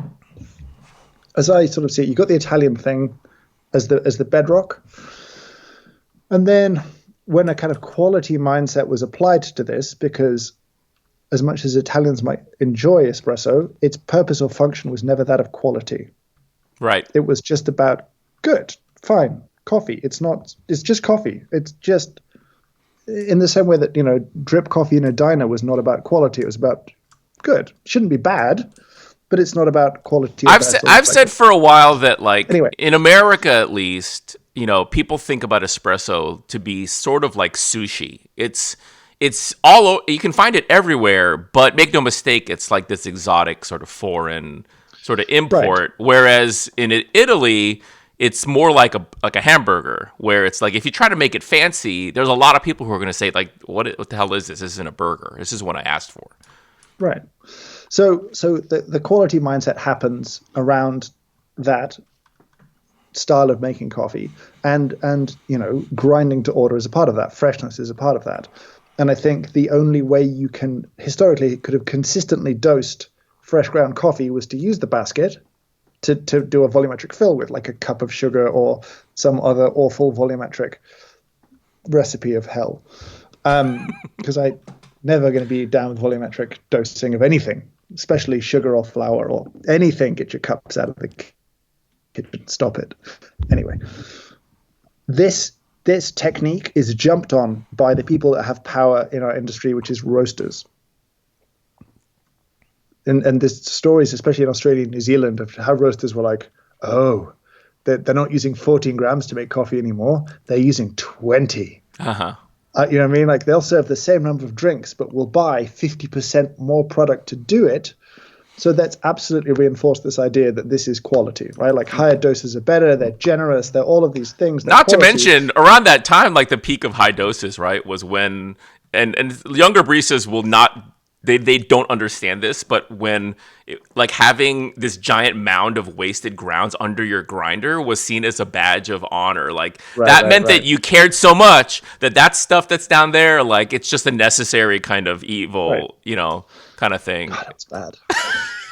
As I sort of see it, you've got the Italian thing as the bedrock. And then when a kind of quality mindset was applied to this, because as much as Italians might enjoy espresso, its purpose or function was never that of quality. Right. It was just about good, fine, coffee. It's just coffee. It's just in the same way that, drip coffee in a diner was not about quality. It was about good. It shouldn't be bad, but it's not about quality. I've said for a while that, like, anyway, in America at least, people think about espresso to be sort of like sushi. It's you can find it everywhere, but make no mistake, it's like this exotic sort of foreign sort of import. Right. Whereas in Italy, it's more like a hamburger, where it's like if you try to make it fancy, there's a lot of people who are going to say like, what the hell is this? This isn't a burger. This is what I asked for. Right. So the quality mindset happens around that. style of making coffee, and grinding to order is a part of that. Freshness is a part of that. And I think the only way you can historically could have consistently dosed fresh ground coffee was to use the basket to do a volumetric fill with, like a cup of sugar or some other awful volumetric recipe of hell. Because I never going to be down with volumetric dosing of anything, especially sugar or flour or anything. Get your cups out of the kitchen. Stop it. Anyway, this technique is jumped on by the people that have power in our industry, which is roasters. And there's stories, especially in Australia and New Zealand, of how roasters were like, oh, they're not using 14 grams to make coffee anymore. They're using 20. Uh-huh. You know what I mean? Like, they'll serve the same number of drinks, but will buy 50% more product to do it. So that's absolutely reinforced this idea that this is quality, right? Like, higher doses are better. They're generous. They're all of these things. Not to mention, around that time, like the peak of high doses, right, was when, and younger baristas will not, they don't understand this, but when, like, having this giant mound of wasted grounds under your grinder was seen as a badge of honor. Like, that meant that you cared so much that stuff that's down there, like, it's just a necessary kind of evil, kind of thing. God, it's bad.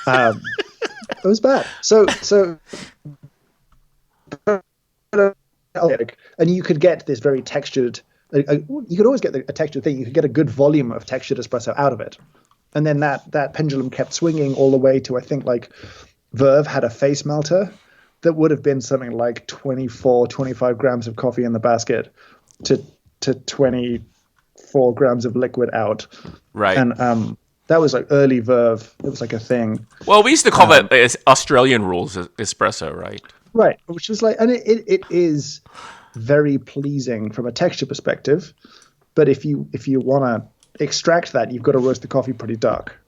It was bad. So, and you could get this very textured. You could always get a textured thing. You could get a good volume of textured espresso out of it, and then that pendulum kept swinging all the way to, I think, like, Verve had a face melter that would have been something like 25 grams of coffee in the basket to 24 grams of liquid out. Right. And that was like early Verve. It was like a thing. Well, we used to call that Australian rules espresso, right? Right, which was like, and it is very pleasing from a texture perspective, but if you want to extract that, you've got to roast the coffee pretty dark,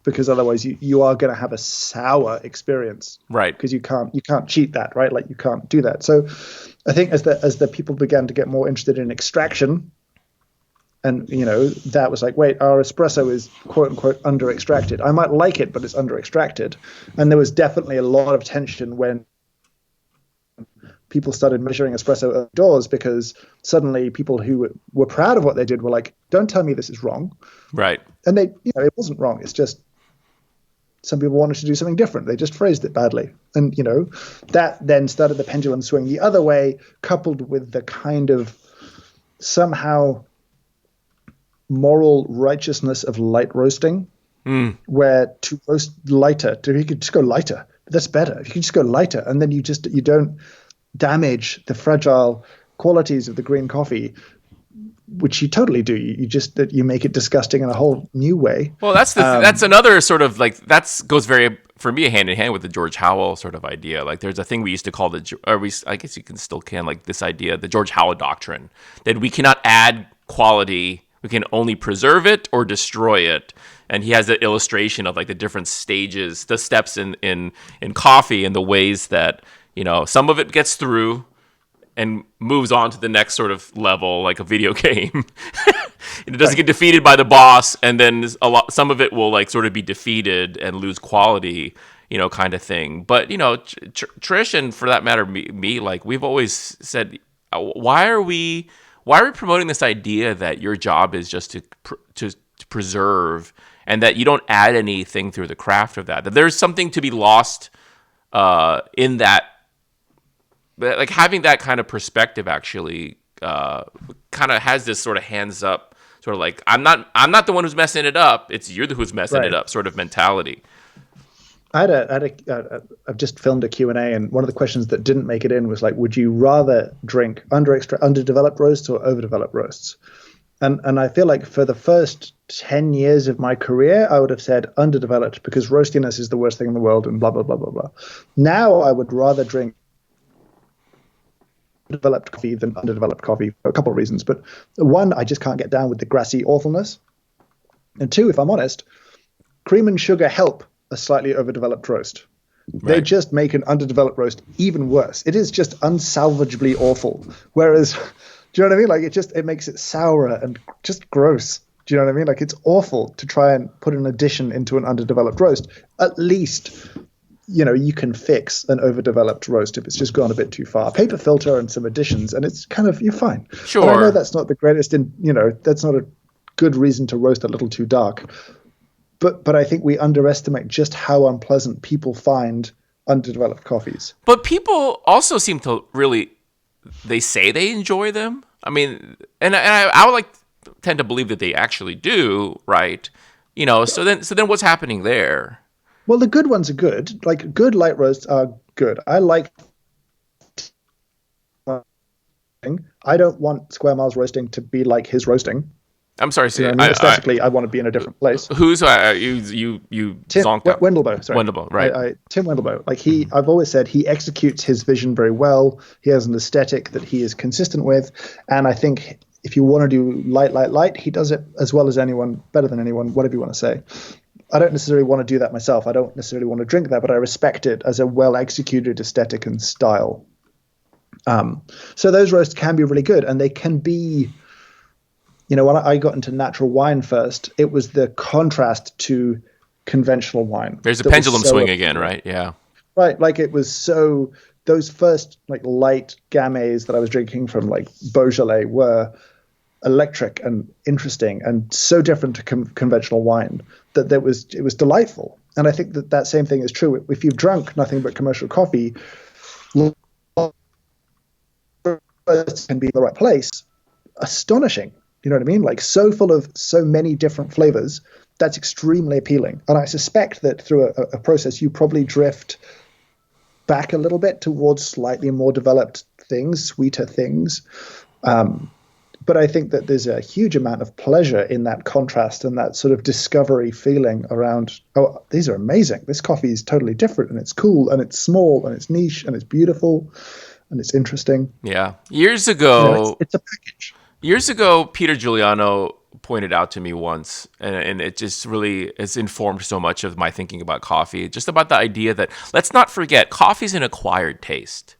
because otherwise you are going to have a sour experience, right? Because you can't cheat that, right? Like, you can't do that. So I think as the people began to get more interested in extraction, and that was like, wait, our espresso is quote unquote under extracted. I might like it, but it's under extracted. And there was definitely a lot of tension when people started measuring espresso outdoors, because suddenly people who were proud of what they did were like, don't tell me this is wrong. Right. And they, it wasn't wrong. It's just some people wanted to do something different. They just phrased it badly. And, that then started the pendulum swing the other way, coupled with the kind of somehow moral righteousness of light roasting, where to roast lighter, you could just go lighter. That's better. If you can just go lighter, and then you don't damage the fragile qualities of the green coffee, which you totally do. You make it disgusting in a whole new way. Well, that's another sort of, like, goes very, for me, hand in hand with the George Howell sort of idea. Like, there's a thing we used to call I guess you still can, like, this idea, the George Howell doctrine, that we cannot add quality. We can only preserve it or destroy it. And he has the illustration of, like, the different stages, the steps in coffee, and the ways that, some of it gets through and moves on to the next sort of level, like a video game. It doesn't get defeated by the boss, and then some of it will, like, sort of be defeated and lose quality, kind of thing. But, Trish, and for that matter, me, like, we've always said, why are we promoting this idea that your job is just to preserve, and that you don't add anything through the craft of that? That there's something to be lost in that. Like, having that kind of perspective actually kind of has this sort of hands up, sort of like, I'm not the one who's messing it up. It's you're the who's messing it up sort of mentality. I've just filmed a Q&A, and one of the questions that didn't make it in was like, would you rather drink underdeveloped roasts or overdeveloped roasts? And I feel like for the first 10 years of my career, I would have said underdeveloped, because roastiness is the worst thing in the world, and blah, blah, blah, blah, blah. Now I would rather drink developed coffee than underdeveloped coffee for a couple of reasons. But one, I just can't get down with the grassy awfulness. And two, if I'm honest, cream and sugar help a slightly overdeveloped roast. Right. They just make an underdeveloped roast even worse. It is just unsalvageably awful. Whereas, do you know what I mean? Like, it makes it sour and just gross. Do you know what I mean? Like, it's awful to try and put an addition into an underdeveloped roast. At least you can fix an overdeveloped roast if it's just gone a bit too far. Paper filter and some additions, and it's kind of, you're fine. Sure. And I know that's not the greatest that's not a good reason to roast a little too dark. But I think we underestimate just how unpleasant people find underdeveloped coffees. But people also seem to really, they say they enjoy them. I mean, and I would tend to believe that they actually do, right? So then what's happening there? Well, the good ones are good. Like, good light roasts are good. I like. I don't want Square Miles roasting to be like his roasting. I'm sorry. You know what I mean? Aesthetically, I want to be in a different place. Who's you Tim zonked out? Wendelboe. Sorry. Wendelboe, right? Tim Wendelboe. Like, I've always said he executes his vision very well. He has an aesthetic that he is consistent with, and I think if you want to do light, he does it as well as anyone, better than anyone, whatever you want to say. I don't necessarily want to do that myself. I don't necessarily want to drink that, but I respect it as a well-executed aesthetic and style. So those roasts can be really good, and they can be, when I got into natural wine first, it was the contrast to conventional wine. There's a pendulum swing again, right? Yeah. Right. Like, it was so, those first light gamets that I was drinking from Beaujolais were electric and interesting and so different to conventional wine that it was delightful. And I think that same thing is true if you've drunk nothing but commercial coffee. Can be in the right place. Astonishing. You know what I mean? Like, so full of so many different flavors. That's extremely appealing. And I suspect that through a process, you probably drift back a little bit towards slightly more developed things, sweeter things. But I think that there's a huge amount of pleasure in that contrast and that sort of discovery feeling around, oh, these are amazing. This coffee is totally different, and it's cool, and it's small, and it's niche, and it's beautiful, and it's interesting. Yeah. Years ago, it's a package. Years ago, Peter Giuliano pointed out to me once, and it just really has informed so much of my thinking about coffee, just about the idea that, let's not forget, coffee's an acquired taste.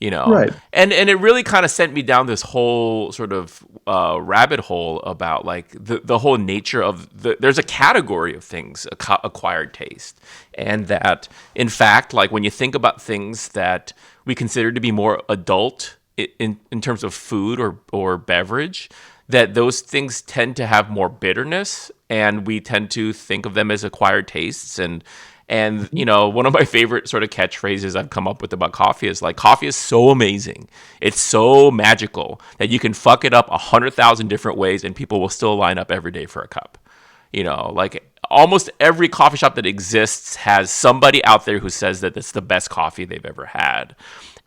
Right. And it really kind of sent me down this whole sort of rabbit hole about the whole nature of there's a category of things, acquired taste. And that, in fact, when you think about things that we consider to be more adult in terms of food or beverage, that those things tend to have more bitterness, and we tend to think of them as acquired tastes. And one of my favorite sort of catchphrases I've come up with about coffee is coffee is so amazing. It's so magical that you can fuck it up 100,000 different ways and people will still line up every day for a cup. Almost every coffee shop that exists has somebody out there who says that it's the best coffee they've ever had.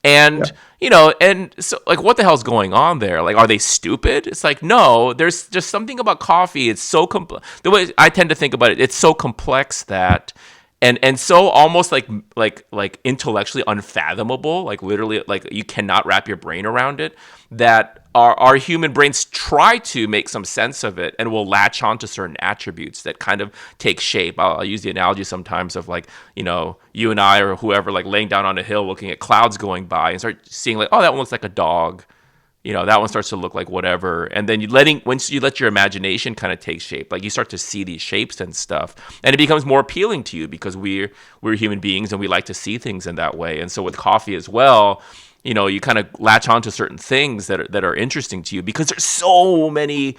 And, and so what the hell's going on there? Are they stupid? It's no, there's just something about coffee. It's so the way I tend to think about it, it's so complex that, and so almost like intellectually unfathomable, literally, you cannot wrap your brain around it, that our human brains try to make some sense of it and will latch on to certain attributes that kind of take shape. I'll use the analogy sometimes of you and I or whoever laying down on a hill looking at clouds going by and start seeing oh, that one looks like a dog. That one starts to look like whatever. And then once you let your imagination kind of take shape, you start to see these shapes and stuff. And it becomes more appealing to you because we're human beings and we like to see things in that way. And so with coffee as well, you kind of latch on to certain things that are interesting to you because there's so many,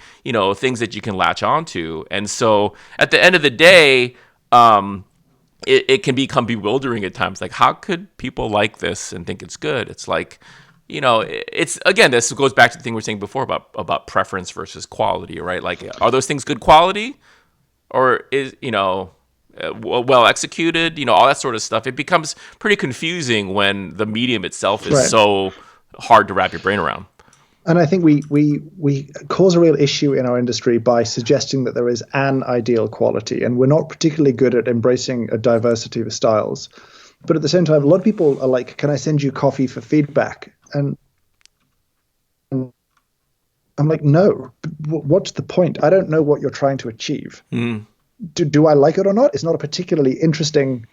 things that you can latch on to. And so at the end of the day, it can become bewildering at times. How could people like this and think it's good? It's it's, again, this goes back to the thing we were saying before about preference versus quality, right? Are those things good quality, or is, well executed, all that sort of stuff? It becomes pretty confusing when the medium itself is so hard to wrap your brain around. And I think we cause a real issue in our industry by suggesting that there is an ideal quality, and we're not particularly good at embracing a diversity of styles. But at the same time, a lot of people are like, can I send you coffee for feedback? And I'm like, no, what's the point? I don't know what you're trying to achieve. Do I like it or not? It's not a particularly interesting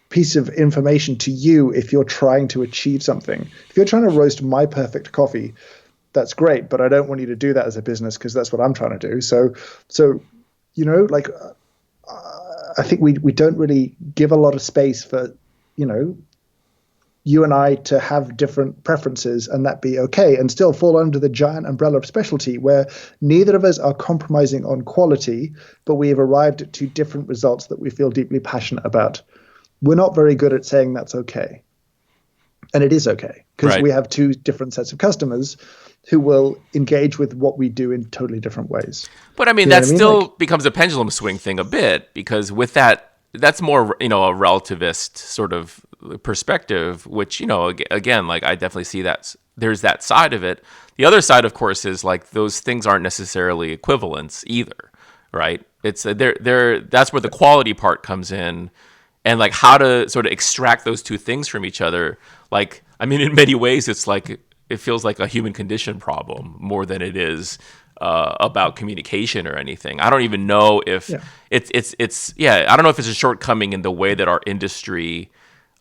piece of information to you if you're trying to achieve something. If you're trying to roast my perfect coffee, that's great, but I don't want you to do that as a business because that's what I'm trying to do. So I think we don't really give a lot of space for you and I to have different preferences and that be okay and still fall under the giant umbrella of specialty where neither of us are compromising on quality, but we have arrived at two different results that we feel deeply passionate about. We're not very good at saying that's okay. And it is okay because Right. we have two different sets of customers who will engage with what we do in totally different ways. But I mean, You know that what I mean? still becomes a pendulum swing thing a bit, because with that, that's more, a relativist sort of perspective, which, again, like I definitely see that there's that side of it. The other side, of course, is like those things aren't necessarily equivalents either, right? It's that's where the quality part comes in, and like how to sort of extract those two things from each other. Like, I mean, in many ways, it's like it feels like a human condition problem more than it is about communication or anything. I don't even know if it's I don't know if it's a shortcoming in the way that our industry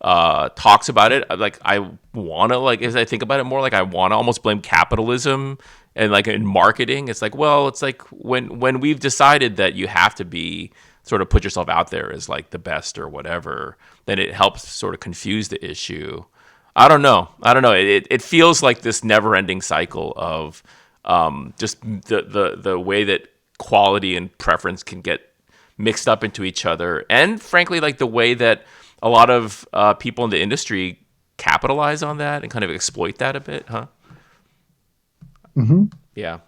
talks about it. Like I want to, like, as I think about it more, like I want to almost blame capitalism and like in marketing. It's like, well, it's like when we've decided that you have to be sort of put yourself out there as like the best or whatever, then it helps sort of confuse the issue. I don't know. It feels like this never-ending cycle of just the way that quality and preference can get mixed up into each other, and frankly, like the way that a lot of people in the industry capitalize on that and kind of exploit that a bit, huh? Mm-hmm. Yeah.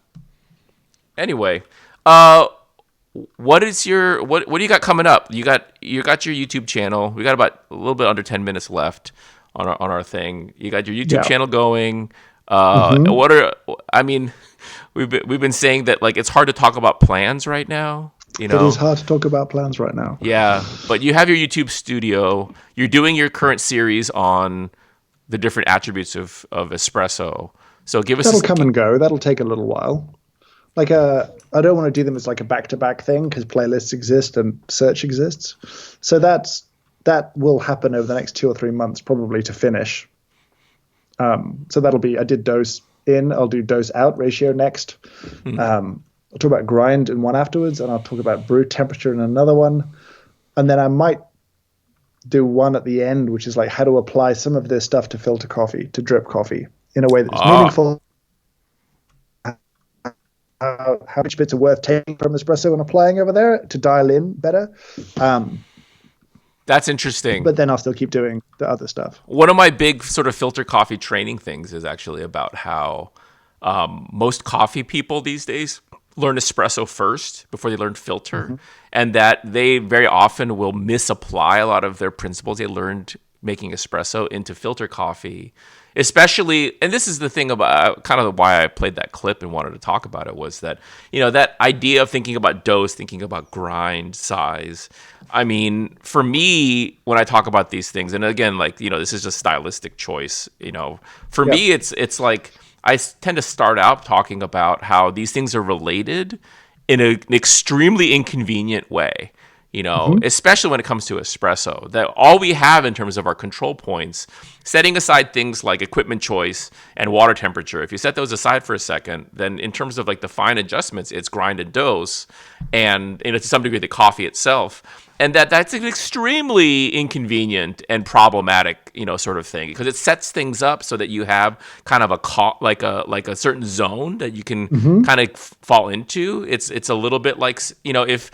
Anyway, what do you got coming up? You got your YouTube channel. We got about a little bit under 10 minutes left on our thing. You got your YouTube channel going. I mean, we've been saying that like it's hard to talk about plans right now. It is hard to talk about plans right now. Yeah, but you have your YouTube studio. You're doing your current series on the different attributes of espresso. So give us that'll come and go. That'll take a little while. Like I don't want to do them as like a back-to-back thing because playlists exist and search exists. So that will happen over the next 2 or 3 months probably to finish. So that'll be, I did dose in, I'll do dose out ratio next. I'll talk about grind in one afterwards, and I'll talk about brew temperature in another one. And then I might do one at the end, which is like how to apply some of this stuff to filter coffee, to drip coffee in a way that's meaningful. How much bits are worth taking from espresso and applying over there to dial in better. That's interesting. But then I'll still keep doing the other stuff. One of my big sort of filter coffee training things is actually about how most coffee people these days learn espresso first before they learn filter, and that they very often will misapply a lot of their principles they learned making espresso into filter coffee. Especially, and this is the thing about kind of why I played that clip and wanted to talk about it, was that, that idea of thinking about dose, thinking about grind, size. I mean, for me, when I talk about these things, and again, like, this is a stylistic choice, for me, it's like, I tend to start out talking about how these things are related in an extremely inconvenient way. Especially when it comes to espresso, that all we have in terms of our control points, setting aside things like equipment choice and water temperature, if you set those aside for a second, then in terms of like the fine adjustments, it's grind and dose, and to some degree the coffee itself. And that's an extremely inconvenient and problematic, sort of thing, because it sets things up so that you have kind of a certain zone that you can kind of fall into. It's a little bit like, if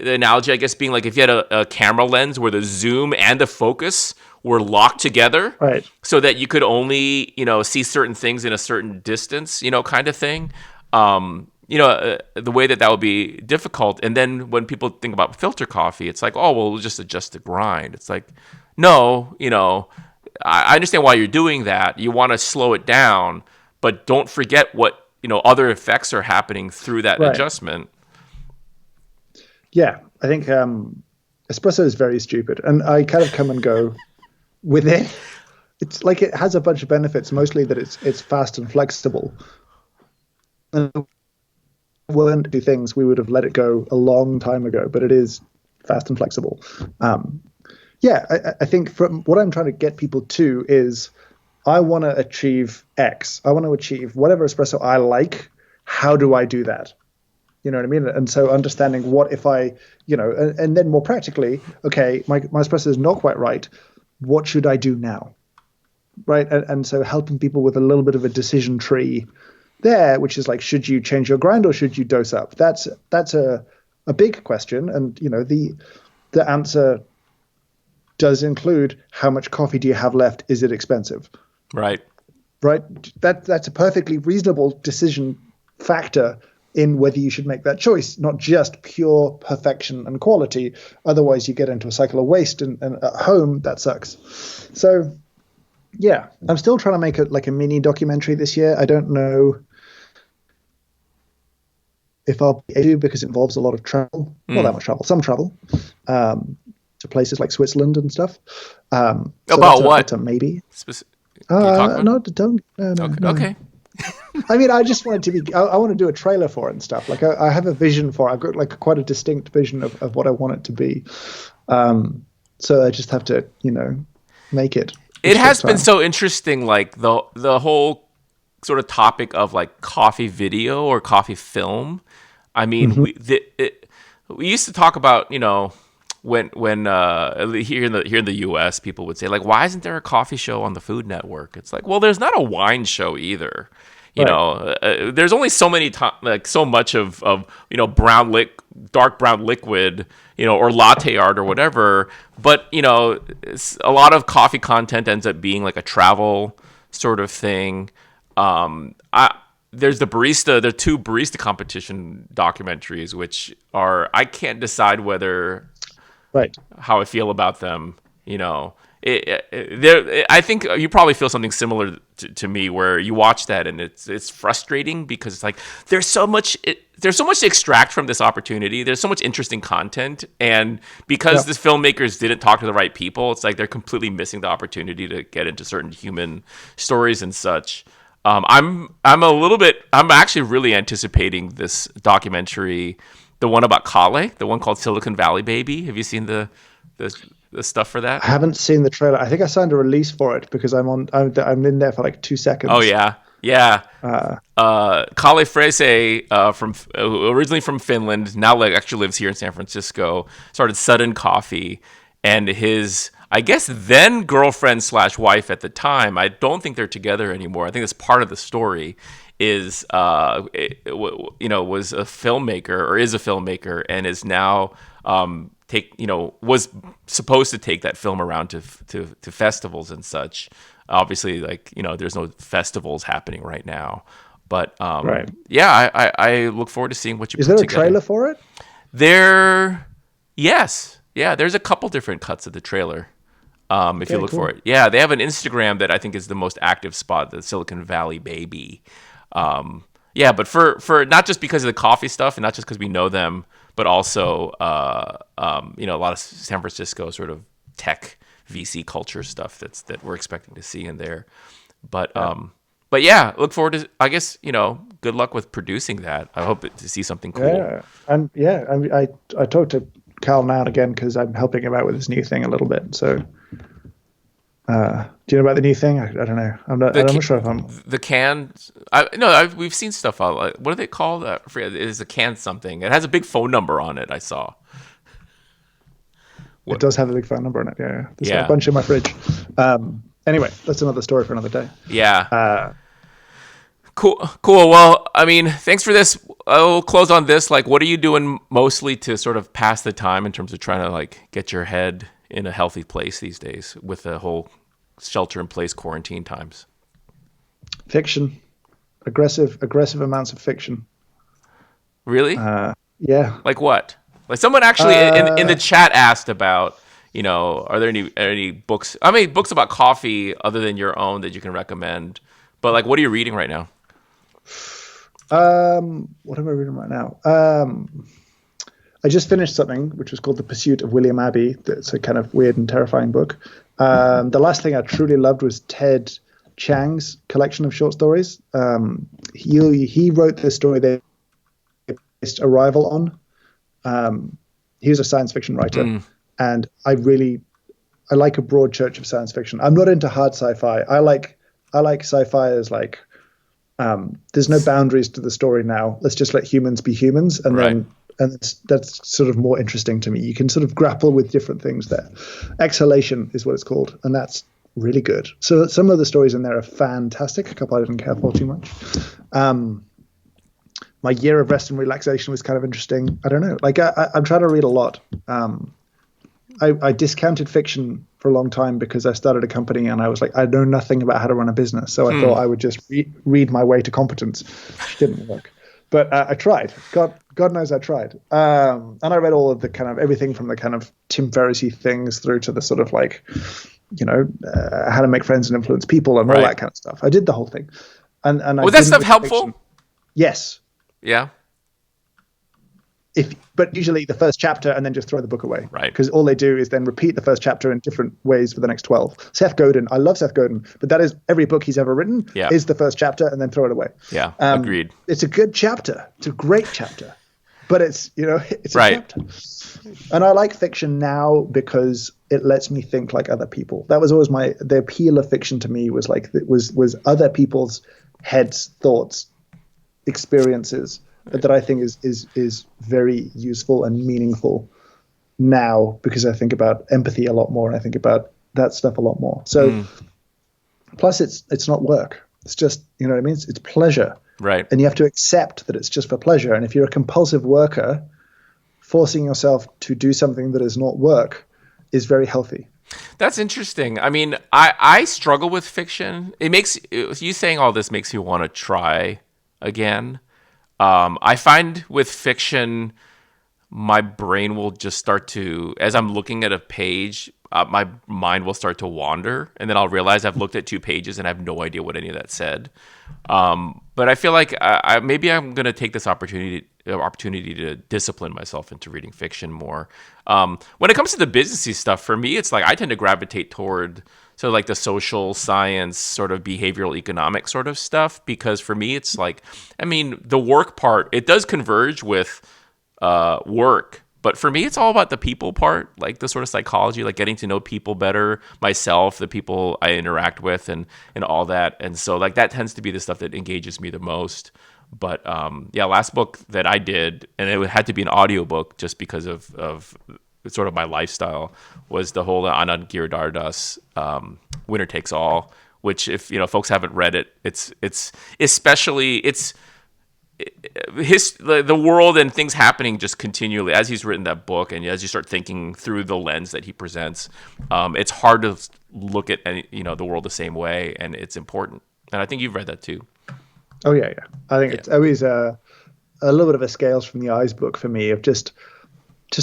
the analogy, I guess, being like if you had a camera lens where the zoom and the focus were locked together, right, so that you could only, see certain things in a certain distance, kind of thing. The way that would be difficult. And then when people think about filter coffee, it's like, oh, well, we'll just adjust the grind. It's like, no, I understand why you're doing that. You want to slow it down, but don't forget what, other effects are happening through that adjustment. Yeah, I think espresso is very stupid, and I kind of come and go with it. It's like it has a bunch of benefits, mostly that it's fast and flexible. And weren't do things, we would have let it go a long time ago, but it is fast and flexible. I think from what I'm trying to get people to is I want to achieve X. I want to achieve whatever espresso I like. How do I do that? You know what I mean? And so understanding what if I, and then more practically, okay, my espresso is not quite right. what should I do now? Right. And so helping people with a little bit of a decision tree there, which is like, should you change your grind or should you dose up? That's a big question. And, the answer does include, how much coffee do you have left? Is it expensive? Right. Right. That's a perfectly reasonable decision factor in whether you should make that choice, not just pure perfection and quality. Otherwise you get into a cycle of waste, and at home that sucks. So yeah, I'm still trying to make a mini documentary this year. I don't know if I'll be able to, because it involves a lot of travel. Not that much travel, some travel, to places like Switzerland and stuff. So about what? That's a maybe. Can you talk about No, don't. No, no. Okay. I mean, I just want it to be. I want to do a trailer for it and stuff. Like I have a vision for it. I've got like quite a distinct vision of what I want it to be. So I just have to, make it. It has been so interesting, like the whole sort of topic of like coffee video or coffee film. I mean, we used to talk about, when here in the U.S. people would say like, why isn't there a coffee show on the Food Network? It's like, well, there's not a wine show either. There's only so many so much of dark brown liquid, or latte art or whatever. But a lot of coffee content ends up being like a travel sort of thing. There's there are two barista competition documentaries, which I can't decide whether how I feel about them. I think you probably feel something similar to me, where you watch that and it's frustrating because it's like there's so much to extract from this opportunity. There's so much interesting content, and because the filmmakers didn't talk to the right people, it's like they're completely missing the opportunity to get into certain human stories and such. I'm actually really anticipating this documentary, the one about Kale, the one called Silicon Valley Baby. Have you seen the stuff for that? I haven't seen the trailer. I think I signed a release for it because I'm in there for like 2 seconds. Oh yeah. Kale Frese, originally from Finland, now actually lives here in San Francisco. Started Sudden Coffee, and his, I guess, then girlfriend / wife at the time. I don't think they're together anymore. I think that's part of the story. Was a filmmaker, or is a filmmaker, and is now was supposed to take that film around to festivals and such. Obviously, there's no festivals happening right now, but I look forward to seeing what you. Is put there a together. trailer for it? There's a couple different cuts of the trailer. If you look for it, they have an Instagram that I think is the most active spot, the Silicon Valley Baby. But for not just because of the coffee stuff, and not just because we know them, but also a lot of San Francisco sort of tech VC culture stuff that we're expecting to see in there. But look forward to, I guess, good luck with producing that. I hope to see something cool. Yeah, and I talk to Cal now and again because I'm helping him out with this new thing a little bit. So, do you know about the new thing? I don't know. I'm not sure if I'm the can. We've seen stuff. What are they called? I forget. It is a can something. It has a big phone number on it. I saw. It does have a big phone number on it. Yeah. There's a bunch in my fridge. Anyway, that's another story for another day. Yeah. Cool. Well, I mean, thanks for this. I'll close on this. Like, what are you doing mostly to sort of pass the time in terms of trying to get your head in a healthy place these days with the whole shelter-in-place quarantine times? Fiction, aggressive amounts of fiction. Really? Yeah. Like what? Like someone actually in the chat asked about, are there any books? I mean, books about coffee other than your own that you can recommend. But what are you reading right now? What am I reading right now? I just finished something which was called The Pursuit of William Abbey. That's a kind of weird and terrifying book. The last thing I truly loved was Ted Chiang's collection of short stories. He wrote this story they based Arrival on. He was a science fiction writer, and I like a broad church of science fiction. I'm not into hard sci-fi. I like sci-fi as there's no boundaries to the story now. Let's just let humans be humans, and then And that's sort of more interesting to me. You can sort of grapple with different things there. Exhalation is what it's called, and that's really good. So some of the stories in there are fantastic. A couple I didn't care for too much. My year of rest and relaxation was kind of interesting. I don't know. Like I'm trying to read a lot. I discounted fiction for a long time because I started a company and I was like, I know nothing about how to run a business. So I thought I would just read my way to competence, which didn't work. But I tried. God knows I tried. And I read all of the kind of everything from the kind of Tim Ferriss-y things through to the sort of like, how to make friends and influence people and all that kind of stuff. I did the whole thing. And was that stuff helpful? Fiction. Yes. Yeah. But usually the first chapter and then just throw the book away. Right. Because all they do is then repeat the first chapter in different ways for the next 12. Seth Godin, I love Seth Godin, but that is every book he's ever written is the first chapter and then throw it away. Yeah, agreed. It's a good chapter. It's a great chapter. But it's a chapter. And I like fiction now because it lets me think like other people. That was always the appeal of fiction to me was like, was other people's heads, thoughts, experiences that I think is very useful and meaningful now because I think about empathy a lot more and I think about that stuff a lot more. So plus it's not work. It's just, you know what I mean? It's pleasure. Right. And you have to accept that it's just for pleasure. And if you're a compulsive worker, forcing yourself to do something that is not work is very healthy. That's interesting. I mean, I struggle with fiction. You saying all this makes me want to try again. I find with fiction, my brain will just start to, as I'm looking at a page, my mind will start to wander, and then I'll realize I've looked at 2 pages and I have no idea what any of that said. But I feel like maybe I'm going to take this opportunity to discipline myself into reading fiction more. When it comes to the businessy stuff, for me, it's like I tend to gravitate toward sort of like the social science, sort of behavioral economic sort of stuff, because for me, it's like, I mean, the work part, it does converge with work. But for me, it's all about the people part, like the sort of psychology, like getting to know people better, myself, the people I interact with, and all that. And so like that tends to be the stuff that engages me the most. But last book that I did, and it had to be an audiobook just because of sort of my lifestyle, was the whole Anand Giridharadas Winner Takes All, which if folks haven't read it, it's especially the world and things happening just continually as he's written that book, and as you start thinking through the lens that he presents, it's hard to look at the world the same way, and it's important. And I think you've read that too. Oh yeah. I think it's always a little bit of a scales from the eyes book for me of just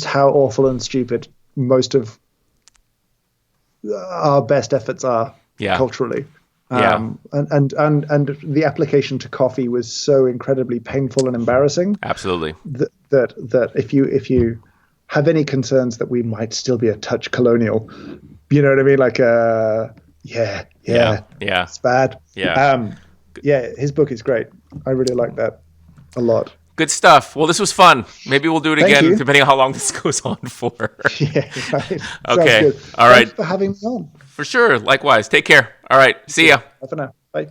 how awful and stupid most of our best efforts are culturally. And the application to coffee was so incredibly painful and embarrassing. Absolutely. That if you have any concerns that we might still be a touch colonial, you know what I mean? Like, it's bad. His book is great. I really like that a lot. Good stuff. Well, this was fun. Maybe we'll do it again, depending on how long this goes on for. Yeah, right. Okay. Good. All right. Thanks for having me on. For sure. Likewise. Take care. All right. See ya. Bye for now. Bye.